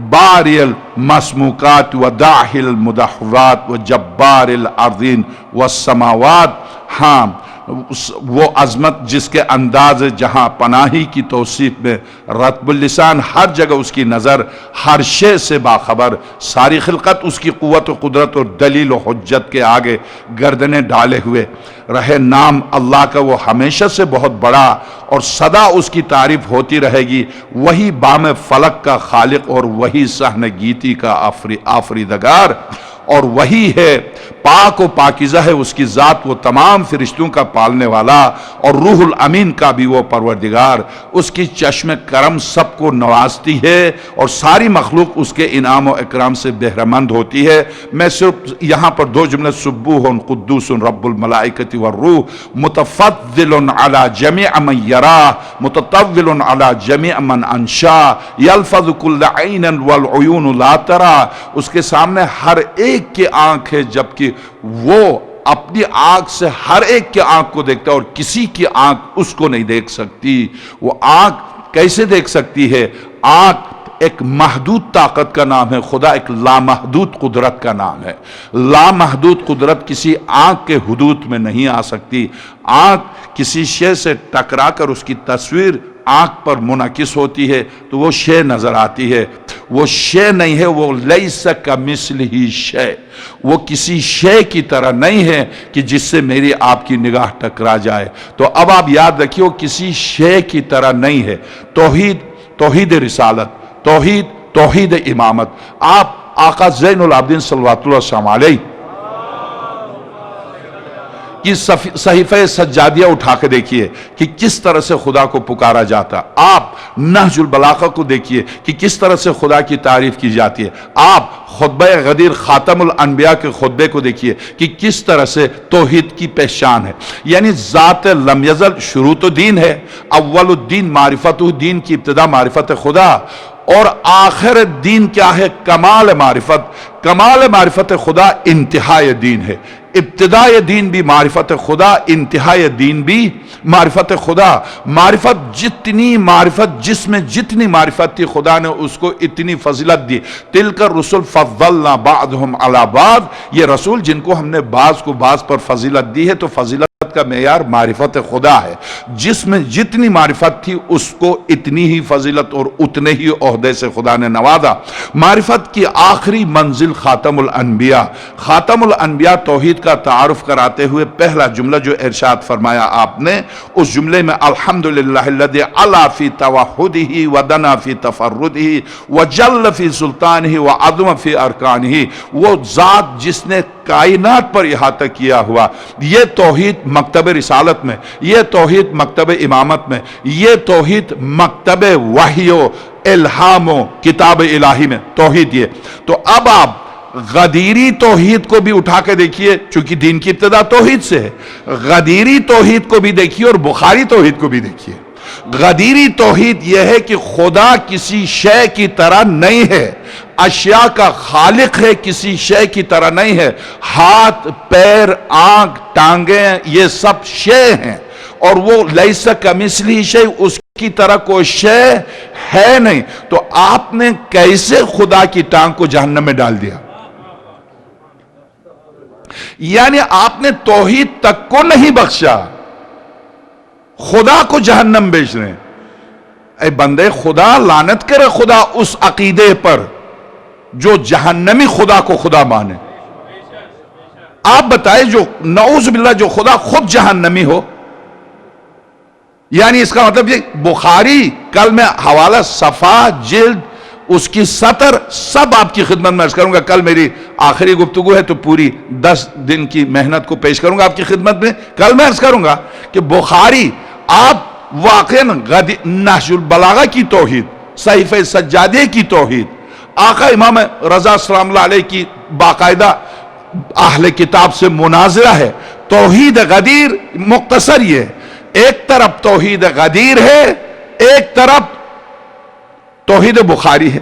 باری المسموکات و داحل المدحوات و جبار الارضین والسماوات، ہاں وہ عظمت جس کے انداز جہاں پناہی کی توصیف میں رطب اللسان، ہر جگہ اس کی نظر، ہر شے سے باخبر، ساری خلقت اس کی قوت و قدرت اور دلیل و حجت کے آگے گردنیں ڈالے ہوئے رہے۔ نام اللہ کا وہ ہمیشہ سے بہت بڑا اور سدا اس کی تعریف ہوتی رہے گی۔ وہی بام فلک کا خالق اور وہی صحن گیتی کا آفریدگار، اور وہی ہے پاک و پاکیزہ ہے اس کی ذات، وہ تمام فرشتوں کا پالنے والا اور روح الامین کا بھی وہ پروردگار۔ اس کی چشم کرم سب کو نوازتی ہے اور ساری مخلوق اس کے انعام و اکرام سے بہرمند ہوتی ہے۔ میں صرف یہاں پر دو جملے، سبوح قدوس رب الملائکۃ والروح، متفضل علی جمیع من یراہ، متطول علی جمیع من انشاء، یلفظ کل عین والعیون لا ترى، اس کے سامنے ہر ایک کی آنکھ ہے جبکہ وہ اپنی آنکھ سے ہر ایک کی آنکھ کو دیکھتا ہے اور کسی کی آنکھ اس کو نہیں دیکھ سکتی۔ وہ آنکھ کیسے دیکھ سکتی ہے؟ آنکھ ایک محدود طاقت کا نام ہے، خدا ایک لامحدود قدرت کا نام ہے۔ لامحدود قدرت کسی آنکھ کے حدود میں نہیں آ سکتی۔ آنکھ کسی شے سے ٹکرا کر اس کی تصویر آنکھ پر منعکس ہوتی ہے تو وہ شے نظر آتی ہے۔ وہ شے نہیں ہے، وہ لیس کمثلہ شیء، وہ کسی شے کی طرح نہیں ہے کہ جس سے میری آپ کی نگاہ ٹکرا جائے۔ تو اب آپ یاد رکھیے، وہ کسی شے کی طرح نہیں ہے۔ توحید رسالت، توحید امامت۔ آپ آقا زین العابدین صلوات اللہ وسلم علیہ کی صحیفہ سجادیہ اٹھا کے دیکھیے کہ کس طرح سے خدا کو پکارا جاتا۔ آپ نہج البلاغہ کو دیکھیے کہ کس طرح سے خدا کی تعریف کی جاتی ہے۔ آپ خطبہ غدیر خاتم الانبیاء کے خطبے کو دیکھیے کہ کس طرح سے توحید کی پہچان ہے۔ یعنی ذات لم یزل شروع تو دین ہے، اول الدین معرفت، دین کی ابتدا معرفت خدا، اور آخر دین کیا ہے؟ کمال معرفت۔ کمال معرفت خدا انتہائی دین ہے۔ ابتدائی دین بھی معرفت خدا، انتہائی دین بھی معرفت خدا۔ معرفت جس میں جتنی معرفت تھی خدا نے اس کو اتنی فضیلت دی۔ تلک الرسل فضلنا بعضهم علی بعض، یہ رسول جن کو ہم نے بعض کو بعض پر فضیلت دی ہے، تو فضیلت کا معیار معرفت خدا ہے۔ جس میں جتنی معرفت تھی اس کو اتنی ہی فضیلت اور اتنے ہی عہدے سے خدا نے نوازا۔ معرفت کی آخری منزل خاتم الانبیاء۔ خاتم الانبیاء توحید کا تعارف کراتے ہوئے پہلا جملہ جو ارشاد فرمایا آپ نے، اس جملے میں الحمدللہ الذی علا فی توحدہ ودنا فی تفردہ وجل فی سلطانہ وعظم فی ارکانہ، وہ ذات جس نے کائنات پر احاطہ کیا ہوا۔ یہ توحید مکتب رسالت میں، یہ توحید مکتب امامت میں، یہ توحید مکتب وحی و الہام و کتاب الہی میں توحید یہ۔ تو اب آپ غدیری توحید کو بھی اٹھا کے دیکھیے، چونکہ دین کی ابتدا توحید سے ہے۔ غدیری توحید کو بھی دیکھیے اور بخاری توحید کو بھی دیکھیے۔ غدیری توحید یہ ہے کہ خدا کسی شے کی طرح نہیں ہے، اشیاء کا خالق ہے، کسی شے کی طرح نہیں ہے۔ ہاتھ، پیر، آنکھ، ٹانگیں، یہ سب شے ہیں، اور وہ لیس کمثلہ شیء، اس کی طرح کوئی شے ہے نہیں۔ تو آپ نے کیسے خدا کی ٹانگ کو جہنم میں ڈال دیا؟ یعنی آپ نے توحید تک کو نہیں بخشا، خدا کو جہنم بیچ رہے ہیں۔ اے بندے خدا، لعنت کرے خدا اس عقیدے پر جو جہنمی خدا کو خدا مانے۔ آپ بتائیں، جو نعوذ باللہ جو خدا خود جہنمی ہو، یعنی اس کا مطلب یہ بخاری، کل میں حوالہ، صفحہ، جلد، اس کی سطر سب آپ کی خدمت میں عرض کروں گا۔ کل میری آخری گفتگو ہے تو پوری 10 دن کی محنت کو پیش کروں گا آپ کی خدمت میں۔ کل میں عرض کروں گا کہ بخاری، آپ واقعاً نہج البلاغہ کی توحید، صحیفہ سجادیہ کی توحید، آقا امام رضا سلام اللہ علیہ کی باقاعدہ اہل کتاب سے مناظرہ ہے۔ توحید غدیر مختصر یہ، ایک طرف توحید غدیر ہے، ایک طرف توحید بخاری ہے۔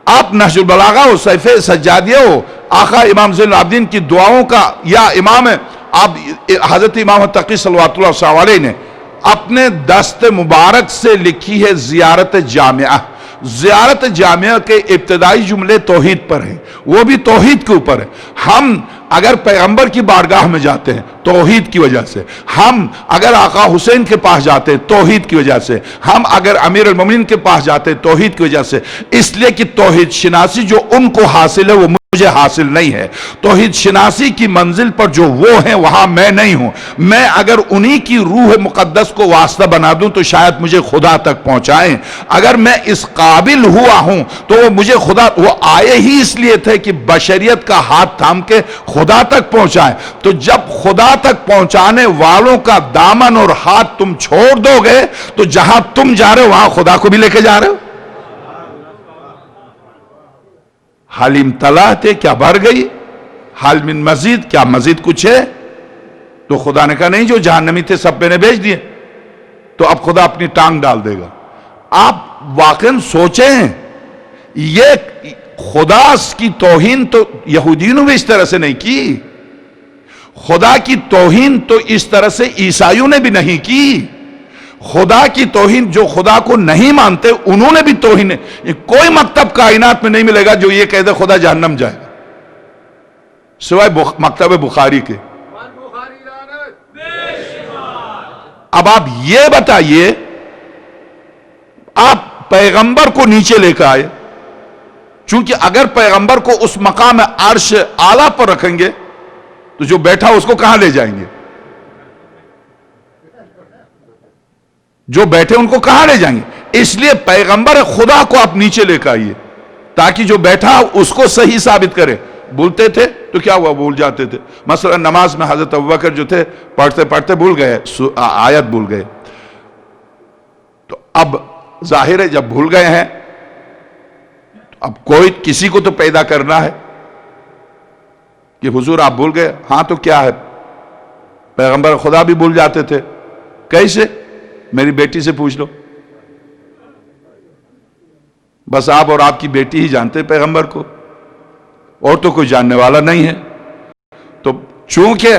آپ نہج البلاغہ ہو، صحیفہ سجادیہ ہو، آقا امام زین العابدین کی دعاؤں کا، یا امام آپ حضرت امام تقی صلوات اللہ وسلم علیہ نے اپنے دست مبارک سے لکھی ہے زیارت جامعہ۔ زیارت جامعہ کے ابتدائی جملے توحید پر ہیں، وہ بھی توحید کے اوپر ہے۔ ہم اگر پیغمبر کی بارگاہ میں جاتے ہیں توحید کی وجہ سے، ہم اگر آقا حسین کے پاس جاتے ہیں توحید کی وجہ سے، ہم اگر امیر المومنین کے پاس جاتے ہیں توحید کی وجہ سے، اس لیے کہ توحید شناسی جو ان کو حاصل ہے وہ مجھے حاصل نہیں ہے۔ توحید شناسی کی منزل پر جو وہ ہیں وہاں میں نہیں ہوں۔ میں اگر انہی کی روح مقدس کو واسطہ بنا دوں تو شاید مجھے خدا تک پہنچائیں۔ اگر میں اس قابل ہوا ہوں تو وہ مجھے خدا، وہ آئے ہی اس لیے تھے کہ بشریت کا ہاتھ تھام کے خدا تک پہنچائیں۔ تو جب خدا تک پہنچانے والوں کا دامن اور ہاتھ تم چھوڑ دو گے تو جہاں تم جا رہے ہو وہاں خدا کو بھی لے کے جا رہے ہو۔ حال امتلأت ہے، کیا بھر گئی؟ حال من مزید، کیا مزید کچھ ہے؟ تو خدا نے کہا نہیں، جو جہنمی تھے سب میں نے بیچ دیے، تو اب خدا اپنی ٹانگ ڈال دے گا۔ آپ واقعاً سوچیں، یہ خدا کی توہین تو یہودیوں نے بھی اس طرح سے نہیں کی، خدا کی توہین تو اس طرح سے عیسائیوں نے بھی نہیں کی۔ خدا کی توہین جو خدا کو نہیں مانتے انہوں نے بھی توہین ہے۔ کوئی مکتب کائنات میں نہیں ملے گا جو یہ کہہ دے خدا جہنم جائے گا، سوائے مکتب بخاری کے۔ اب آپ یہ بتائیے، آپ پیغمبر کو نیچے لے کے آئے، چونکہ اگر پیغمبر کو اس مقام عرش اعلیٰ پر رکھیں گے تو جو بیٹھا اس کو کہاں لے جائیں گے؟ جو بیٹھے ان کو کہاں لے جائیں گے؟ اس لیے پیغمبر خدا کو آپ نیچے لے کے آئیے تاکہ جو بیٹھا اس کو صحیح ثابت کرے۔ بھولتے تھے تو کیا ہوا؟ بھول جاتے تھے۔ مثلا نماز میں حضرت ابوبکر جو تھے پڑھتے پڑھتے بھول گئے، آیت بھول گئے، تو اب ظاہر ہے جب بھول گئے ہیں اب کوئی کسی کو تو پیدا کرنا ہے کہ حضور آپ بھول گئے، ہاں تو کیا ہے؟ پیغمبر خدا بھی بھول جاتے تھے۔ کیسے؟ میری بیٹی سے پوچھ لو، بس آپ اور آپ کی بیٹی ہی جانتے ہیں پیغمبر کو، اور تو کوئی جاننے والا نہیں ہے۔ تو چونکہ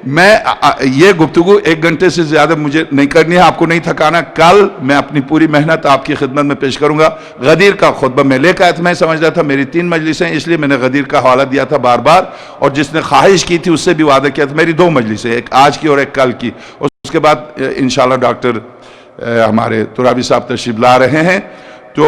میں یہ گفتگو 1 گھنٹے سے زیادہ مجھے نہیں کرنی ہے، آپ کو نہیں تھکانا، کل میں اپنی پوری محنت آپ کی خدمت میں پیش کروں گا۔ غدیر کا خطبہ میں لے کے آیا تھا، میں سمجھ رہا تھا میری 3 مجلسیں، اس لیے میں نے غدیر کا حوالہ دیا تھا بار بار، اور جس نے خواہش کی تھی اس سے بھی وعدہ کیا تھا میری 2 مجلسیں، ایک آج کی اور ایک کل کی، اور اس کے بعد انشاءاللہ ڈاکٹر ہمارے ترابی صاحب تشریف لا رہے ہیں، تو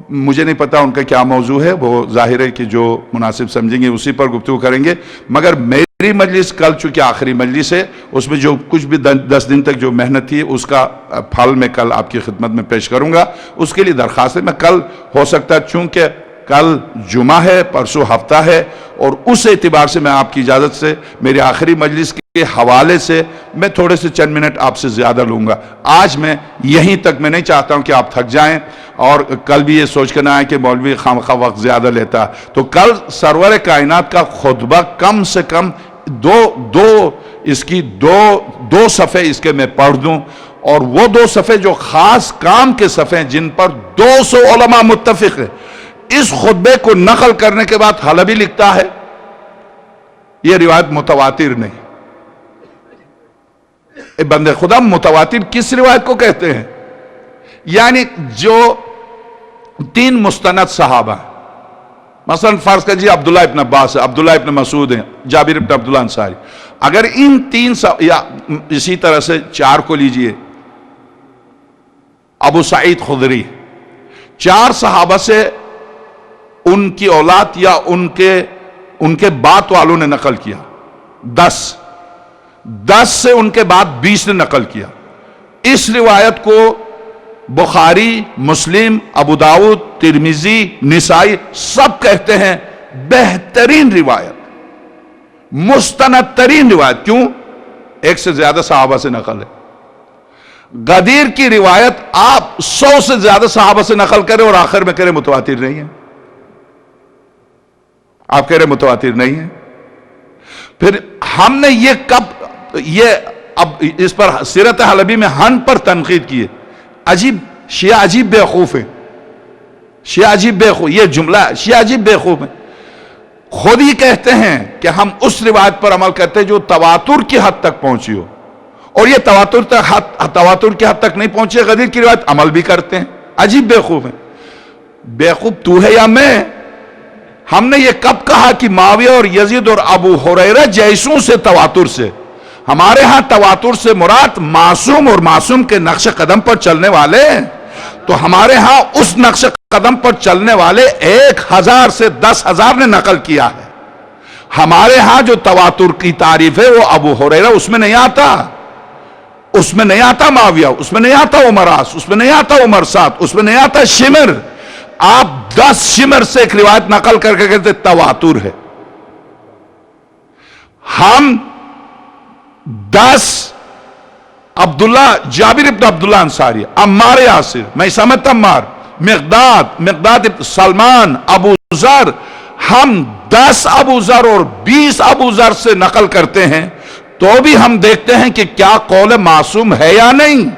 مجھے نہیں پتا ان کا کیا موضوع ہے، وہ ظاہر ہے کہ جو مناسب سمجھیں گے اسی پر گفتگو کریں گے، مگر میری مجلس کل چونکہ آخری مجلس ہے، اس میں جو کچھ بھی 10 دن تک جو محنت تھی اس کا پھل میں کل آپ کی خدمت میں پیش کروں گا۔ اس کے لیے درخواست ہے، میں کل ہو سکتا ہے چونکہ کل جمعہ ہے، پرسوں ہفتہ ہے، اور اس اعتبار سے میں آپ کی اجازت سے میری آخری مجلس کے حوالے سے میں تھوڑے سے چند منٹ آپ سے زیادہ لوں گا۔ آج میں یہیں تک، میں نہیں چاہتا ہوں کہ آپ تھک جائیں اور کل بھی یہ سوچ کر نہ آئے کہ مولوی خامخواہ وقت زیادہ لیتا، تو کل سرور کائنات کا خطبہ کم سے کم دو صفحے اس کے میں پڑھ دوں، اور وہ 2 صفحے جو خاص کام کے صفحے ہیں جن پر 200 علماء متفق ہیں۔ اس خطبے کو نقل کرنے کے بعد حلبی لکھتا ہے یہ روایت متواتر نہیں۔ بندے خدا، متواتر کس روایت کو کہتے ہیں؟ یعنی جو 3 مستند صحابہ ہیں، مثلا فرض کر جی عبداللہ ابن عباس ہے، عبداللہ ابن مسعود ہیں، جابر ابن عبداللہ انصاری، اگر ان 3 یا اسی طرح سے 4 کو لیجئے، ابو سعید خدری، 4 صحابہ سے ان کی اولاد یا ان کے بعد والوں نے نقل کیا، 10 سے ان کے بعد 20 نے نقل کیا۔ اس روایت کو بخاری، مسلم، ابو داؤد، ترمذی، نسائی سب کہتے ہیں بہترین روایت، مستند ترین روایت۔ کیوں؟ 1 سے زیادہ صحابہ سے نقل ہے۔ غدیر کی روایت آپ 100 سے زیادہ صحابہ سے نقل کریں اور آخر میں کریں متواتر نہیں ہے، آپ کہہ رہے متواتر نہیں ہے۔ پھر ہم نے یہ اب اس پر سیرت حلبی میں ہن پر تنقید کی ہے، شیعہ عجیب بیوقوف ہے، شیعہ عجیب بیوقوف، یہ جملہ شیعہ عجیب بیوقوف ہے، خود ہی کہتے ہیں کہ ہم اس روایت پر عمل کرتے ہیں جو تواتر کی حد تک پہنچی ہو، اور یہ تواتر کی حد تک نہیں پہنچے غدیر کی روایت عمل بھی کرتے ہیں۔ عجیب بیوقوف ہے۔ بیوقوف تو ہے یا میں؟ ہم نے یہ کب کہا کہ معاویہ اور یزید اور ابو ہریرہ جیسوں سے تواتر سے؟ ہمارے ہاں تواتر سے مراد معصوم اور معصوم کے نقش قدم پر چلنے والے، تو ہمارے ہاں اس نقش قدم پر چلنے والے 1000 سے 10,000 نے نقل کیا ہے۔ ہمارے ہاں جو تواتر کی تعریف ہے وہ ابو ہریرہ اس میں نہیں آتا، اس میں نہیں آتا معاویہ، اس میں نہیں آتا عمراس، اس میں نہیں آتا عمر سات، اس میں نہیں آتا شمر۔ آپ 10 شمر سے ایک روایت نقل کر کے کہتے تواتر ہے۔ ہم 10 عبداللہ جابر ابن عبداللہ انصاری، عمار یاسر، میثمۃ عمار، مقداد ابن سلمان، ابو ذر، ہم 10 ابو ذر اور 20 ابو ذر سے نقل کرتے ہیں، تو بھی ہم دیکھتے ہیں کہ کیا قول معصوم ہے یا نہیں۔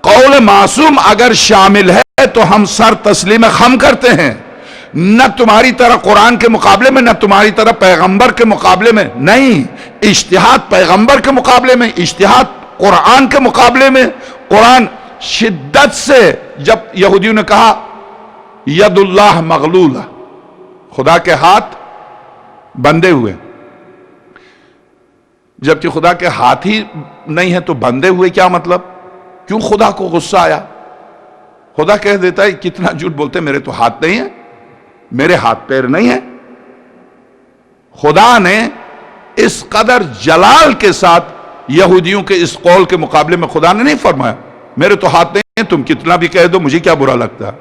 قول معصوم اگر شامل ہے تو ہم سر تسلیم خم کرتے ہیں، نہ تمہاری طرح قرآن کے مقابلے میں، نہ تمہاری طرح پیغمبر کے مقابلے میں، نہیں، اجتہاد پیغمبر کے مقابلے میں، اجتہاد قرآن کے مقابلے میں۔ قرآن شدت سے، جب یہودیوں نے کہا ید اللہ مغلولہ، خدا کے ہاتھ بندھے ہوئے، جبکہ خدا کے ہاتھ ہی نہیں ہے تو بندھے ہوئے کیا مطلب؟ کیوں خدا کو غصہ آیا؟ خدا کہہ دیتا ہے کتنا جھوٹ بولتے، میرے تو ہاتھ نہیں ہے، میرے ہاتھ پیر نہیں ہے۔ خدا نے اس قدر جلال کے ساتھ یہودیوں کے اس قول کے مقابلے میں خدا نے نہیں فرمایا میرے تو ہاتھ نہیں ہے، تم کتنا بھی کہہ دو مجھے کیا برا لگتا ہے،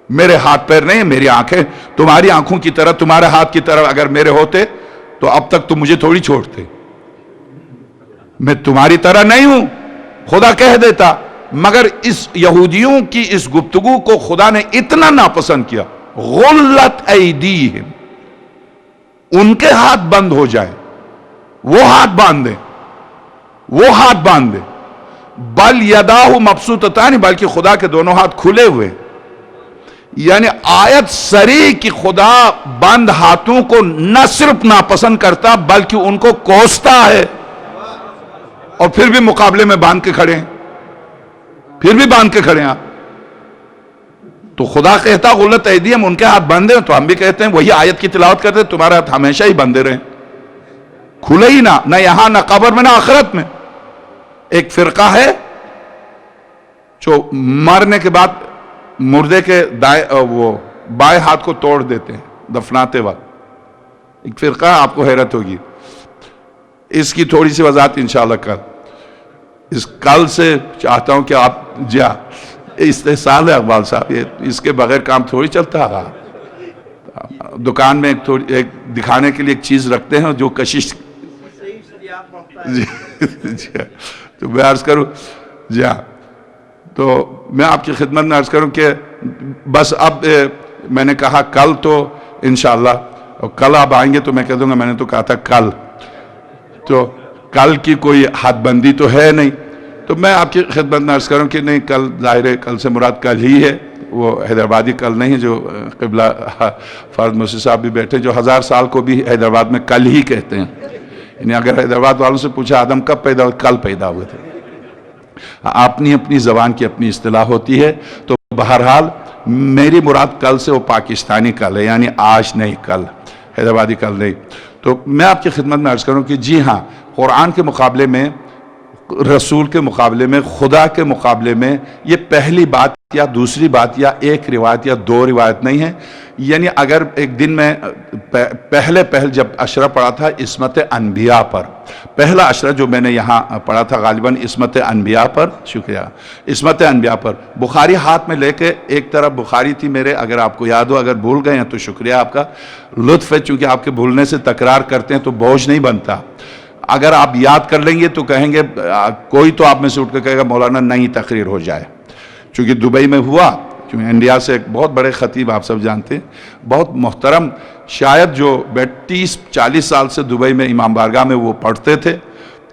میرے ہاتھ پیر نہیں ہے، میری آنکھیں تمہاری آنکھوں کی طرح، تمہارے ہاتھ کی طرح اگر میرے ہوتے تو اب تک تم مجھے تھوڑی چھوڑتے، میں تمہاری طرح نہیں ہوں، خدا کہہ دیتا۔ مگر اس یہودیوں کی اس گفتگو کو خدا نے اتنا ناپسند کیا، غلت ایدیہم، ان کے ہاتھ بند ہو جائے، وہ ہاتھ باندھ دیں، وہ ہاتھ باندھ دیں، بل یداہ مبسوطتان، بلکہ خدا کے دونوں ہاتھ کھلے ہوئے۔ یعنی آیت صریح کہ خدا بند ہاتھوں کو نہ صرف ناپسند کرتا بلکہ ان کو کوستا ہے، اور پھر بھی مقابلے میں باندھ کے کھڑے ہیں، پھر بھی باندھ کے کھڑے ہیں آپ۔ تو خدا کہتا غلت ایدیہم، ان کے ہاتھ بندے ہیں، تو ہم بھی کہتے ہیں وہی آیت کی تلاوت کرتے ہیں، تمہارے ہاتھ ہمیشہ ہی بندے رہیں، کھلے ہی نہ یہاں نہ قبر میں نہ آخرت میں۔ ایک فرقہ ہے جو مرنے کے بعد مردے کے وہ بائیں ہاتھ کو توڑ دیتے ہیں دفناتے وقت، ایک فرقہ ہے، آپ کو حیرت ہوگی، اس کی تھوڑی سی وضاحت انشاءاللہ کل سے چاہتا ہوں کہ آپ استحصال ہے اقبال صاحب، اس کے بغیر کام تھوڑی چلتا ہے۔ دکان میں ایک دکھانے کے لیے ایک چیز رکھتے ہیں جو کشش، تو میں عرض کروں جی ہاں، تو میں آپ کی خدمت میں عرض کروں کہ بس اب میں نے کہا کل تو انشاءاللہ، اور کل آپ آئیں گے تو میں کہہ دوں گا میں نے تو کہا تھا کل، تو کل کی کوئی حد بندی تو ہے نہیں، تو میں آپ کی خدمت میں عرض کروں کہ نہیں، کل ظاہر ہے کل سے مراد کل ہی ہے، وہ حیدرآبادی کل نہیں، جو قبلہ فرد موسی صاحب بھی بیٹھے جو 1000 سال کو بھی حیدرآباد میں کل ہی کہتے ہیں، یعنی اگر حیدرآباد والوں سے پوچھا آدم کب پیدا ہوئے، کل پیدا ہوئے تھے۔ اپنی اپنی زبان کی اپنی اصطلاح ہوتی ہے، تو بہرحال میری مراد کل سے وہ پاکستانی کل ہے، یعنی آج نہیں کل، حیدرآبادی کل نہیں۔ تو میں آپ کی خدمت میں عرض کروں کہ جی ہاں، قرآن کے مقابلے میں، رسول کے مقابلے میں، خدا کے مقابلے میں یہ پہلی بات یا دوسری بات یا ایک روایت یا 2 روایت نہیں ہے۔ یعنی اگر ایک دن میں پہلے جب عشرہ پڑھا تھا عصمت انبیاء پر، پہلا عشرہ جو میں نے یہاں پڑھا تھا غالباً عصمت انبیاء پر، شکریہ، عصمت انبیاء پر، بخاری ہاتھ میں لے کے، ایک طرف بخاری تھی میرے، اگر آپ کو یاد ہو، اگر بھول گئے ہیں تو شکریہ آپ کا، لطف ہے، چونکہ آپ کے بھولنے سے تکرار کرتے ہیں تو بوجھ نہیں بنتا، اگر آپ یاد کر لیں گے تو کہیں گے، کوئی تو آپ میں سے اٹھ کے کہے گا مولانا نئی تقریر ہو جائے، چونکہ دبئی میں ہوا، کیونکہ انڈیا سے ایک بہت بڑے خطیب آپ سب جانتے ہیں، بہت محترم، شاید جو 30-40 سال سے دبئی میں امام بارگاہ میں وہ پڑھتے تھے،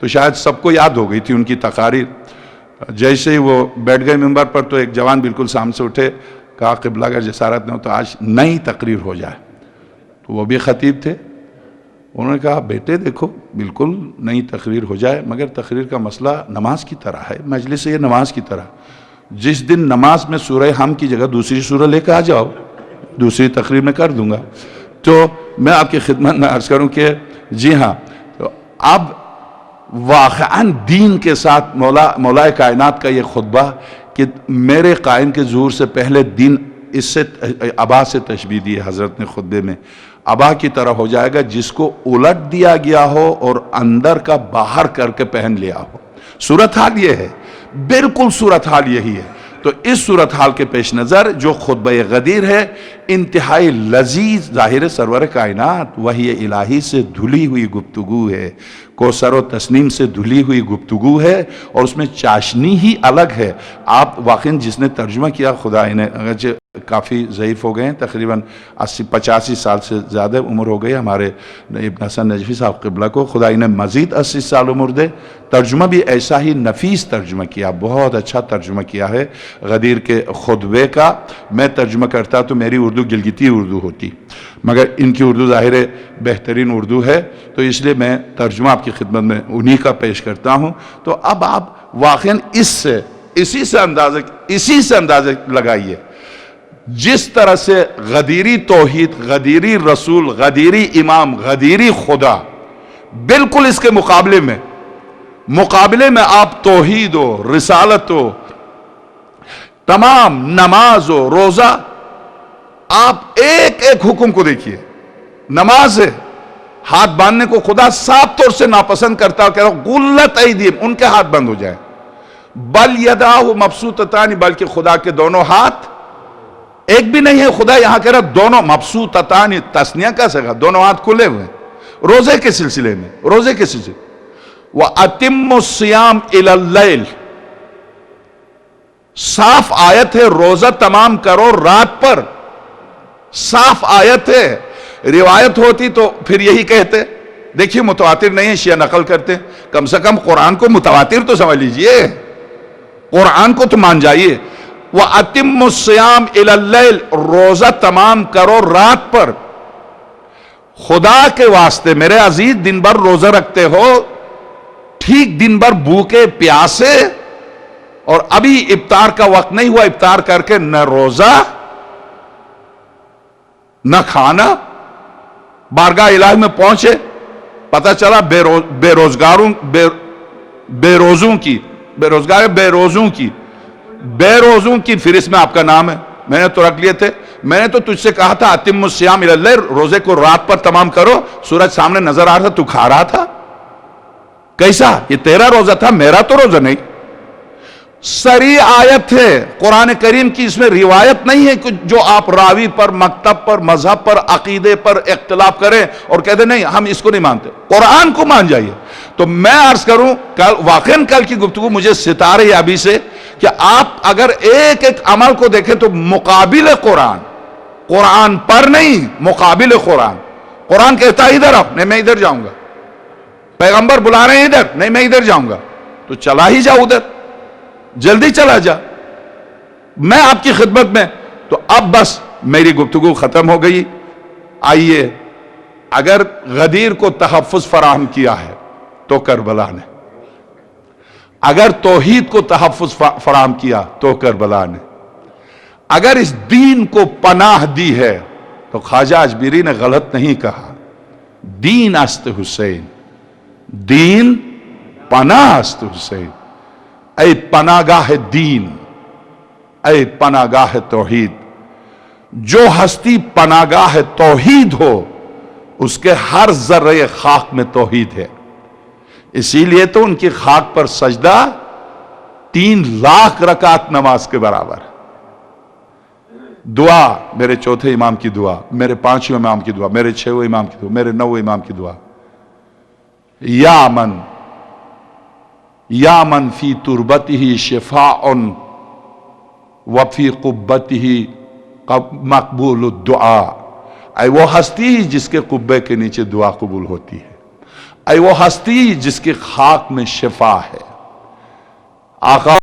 تو شاید سب کو یاد ہو گئی تھی ان کی تقاریر۔ جیسے ہی وہ بیٹھ گئے ممبر پر تو ایک جوان بالکل سامنے سے اٹھے، کہا قبلہ اگر جسارت نہ ہو تو آج نئی تقریر ہو جائے، تو وہ بھی خطیب تھے، انہوں نے کہا بیٹے دیکھو بالکل نئی تقریر ہو جائے، مگر تقریر کا مسئلہ نماز کی طرح ہے، مجلس یہ نماز کی طرح، جس دن نماز میں سورہ ہم کی جگہ دوسری سورہ لے کے آ جاؤ، دوسری تقریر میں کر دوں گا. تو میں آپ کی خدمت میں عرض کروں کہ جی ہاں، تو اب واقعاً دین کے ساتھ مولا کائنات کا یہ خطبہ کہ میرے قائم کے ظہور سے پہلے دین، اس سے ابا سے تشبیہ دی ہے حضرت نے خطبے میں، ابا کی طرح ہو جائے گا جس کو الٹ دیا گیا ہو اور اندر کا باہر کر کے پہن لیا ہو. صورتحال یہ ہے، بالکل صورتحال یہی ہے. تو اس صورتحال کے پیش نظر جو خطبہ غدیر ہے انتہائی لذیذ، ظاہر سرور کائنات وحی الہی سے دھلی ہوئی گفتگو ہے، کوثر و تسنیم سے دھلی ہوئی گفتگو ہے، اور اس میں چاشنی ہی الگ ہے. آپ واقعاً جس نے ترجمہ کیا، خدا انہیں اگرچہ کافی ضعیف ہو گئے ہیں، تقریباً 80-85 سال سے زیادہ عمر ہو گئی ہمارے ابن حسن نجفی صاحب قبلہ کو، خدا انہیں مزید 80 سال عمر دے. ترجمہ بھی ایسا ہی نفیس ترجمہ کیا، بہت اچھا ترجمہ کیا ہے غدیر کے خطبے کا. میں ترجمہ کرتا تو میری اردو گلگتی اردو ہوتی، مگر ان کی اردو ظاہر بہترین اردو ہے، تو اس لیے میں ترجمہ آپ کی خدمت میں انہی کا پیش کرتا ہوں. تو اب آپ واقعاً اسی سے اندازے لگائیے جس طرح سے غدیری توحید، غدیری رسول، غدیری امام، غدیری خدا، بالکل اس کے مقابلے میں آپ توحید و رسالت و تمام نماز و روزہ، آپ ایک ایک حکم کو دیکھیے. نماز ہے، ہاتھ باندھنے کو خدا صاف طور سے ناپسند کرتا ہے، کہہ رہا غلت ایدیہم، ان کے ہاتھ بند ہو جائیں. بل یداہ مبسوطتان، بلکہ خدا کے دونوں ہاتھ ایک بھی نہیں ہے. خدا یہاں کہہ رہا دونوں مبسوطتان، تسنیہ کا صیغہ، دونوں ہاتھ کھلے ہوئے ہیں. روزے کے سلسلے میں، وَأَتِمُّ الصِّيَامَ إِلَى اللَّيْلِ، صاف آیت ہے، روزہ تمام کرو رات پر، صاف آیت ہے. روایت ہوتی تو پھر یہی کہتے. دیکھیے متواتر نہیں ہے، شیعہ نقل کرتے، کم سے کم قرآن کو متواتر تو سمجھ لیجئے، قرآن کو تو مان جائیے. وَأَتِمُّ الصِّيَامَ إِلَى اللَّيْلِ، روزہ تمام کرو رات پر. خدا کے واسطے میرے عزیز، دن بھر روزہ رکھتے ہو، ٹھیک دن بھر بھوکے پیاسے، اور ابھی افطار کا وقت نہیں ہوا، افطار کر کے نہ روزہ نہ کھانا، بارگاہ الہی میں پہنچے، پتہ چلا بے روزوں کی فہرست میں آپ کا نام ہے. میں نے تو رکھ لیے تھے. میں نے تو تجھ سے کہا تھا اتم الصیام الی اللیل، روزے کو رات پر تمام کرو. سورج سامنے نظر آ رہا تھا، تو کھا رہا تھا. کیسا؟ یہ تیرا روزہ تھا، میرا تو روزہ نہیں. سری آیت ہے قرآن کریم کی، اس میں روایت نہیں ہے کہ جو آپ راوی پر، مکتب پر، مذہب پر، عقیدے پر اختلاف کریں اور کہہ دیں نہیں ہم اس کو نہیں مانتے. قرآن کو مان جائیے. تو میں عرض کروں واقعاً کل کی گفتگو مجھے ستارے یابی سے کہ آپ اگر ایک ایک عمل کو دیکھیں تو مقابل قرآن پر نہیں، مقابل قرآن کہتا ہے ادھر آؤ، نہیں میں ادھر جاؤں گا. پیغمبر بلا رہے ہیں ادھر، نہیں میں ادھر جاؤں گا. تو چلا ہی جاؤ ادھر، جلدی چلا جا. میں آپ کی خدمت میں. تو اب بس میری گفتگو ختم ہو گئی. آئیے، اگر غدیر کو تحفظ فراہم کیا ہے تو کربلا نے، اگر توحید کو تحفظ فراہم کیا تو کربلا نے، اگر اس دین کو پناہ دی ہے تو خواجہ اجمیری نے غلط نہیں کہا. دین است حسین، دین پناہ است حسین. اے پناہگاہ دین، اے پناہگاہ توحید. جو ہستی پناہگاہ توحید ہو اس کے ہر ذرے خاک میں توحید ہے. اسی لیے تو ان کی خاک پر سجدہ 3 لاکھ رکعت نماز کے برابر. دعا میرے چوتھے امام کی دعا، میرے 5ویں امام کی دعا، میرے 6ویں امام کی دعا، میرے 9ویں امام کی دعا. یا من فی تربتہ شفاء وفی قبتہ مقبول الدعاء. اے وہ ہستی جس کے قبے کے نیچے دعا قبول ہوتی ہے، اے وہ ہستی جس کی خاک میں شفا ہے. آقا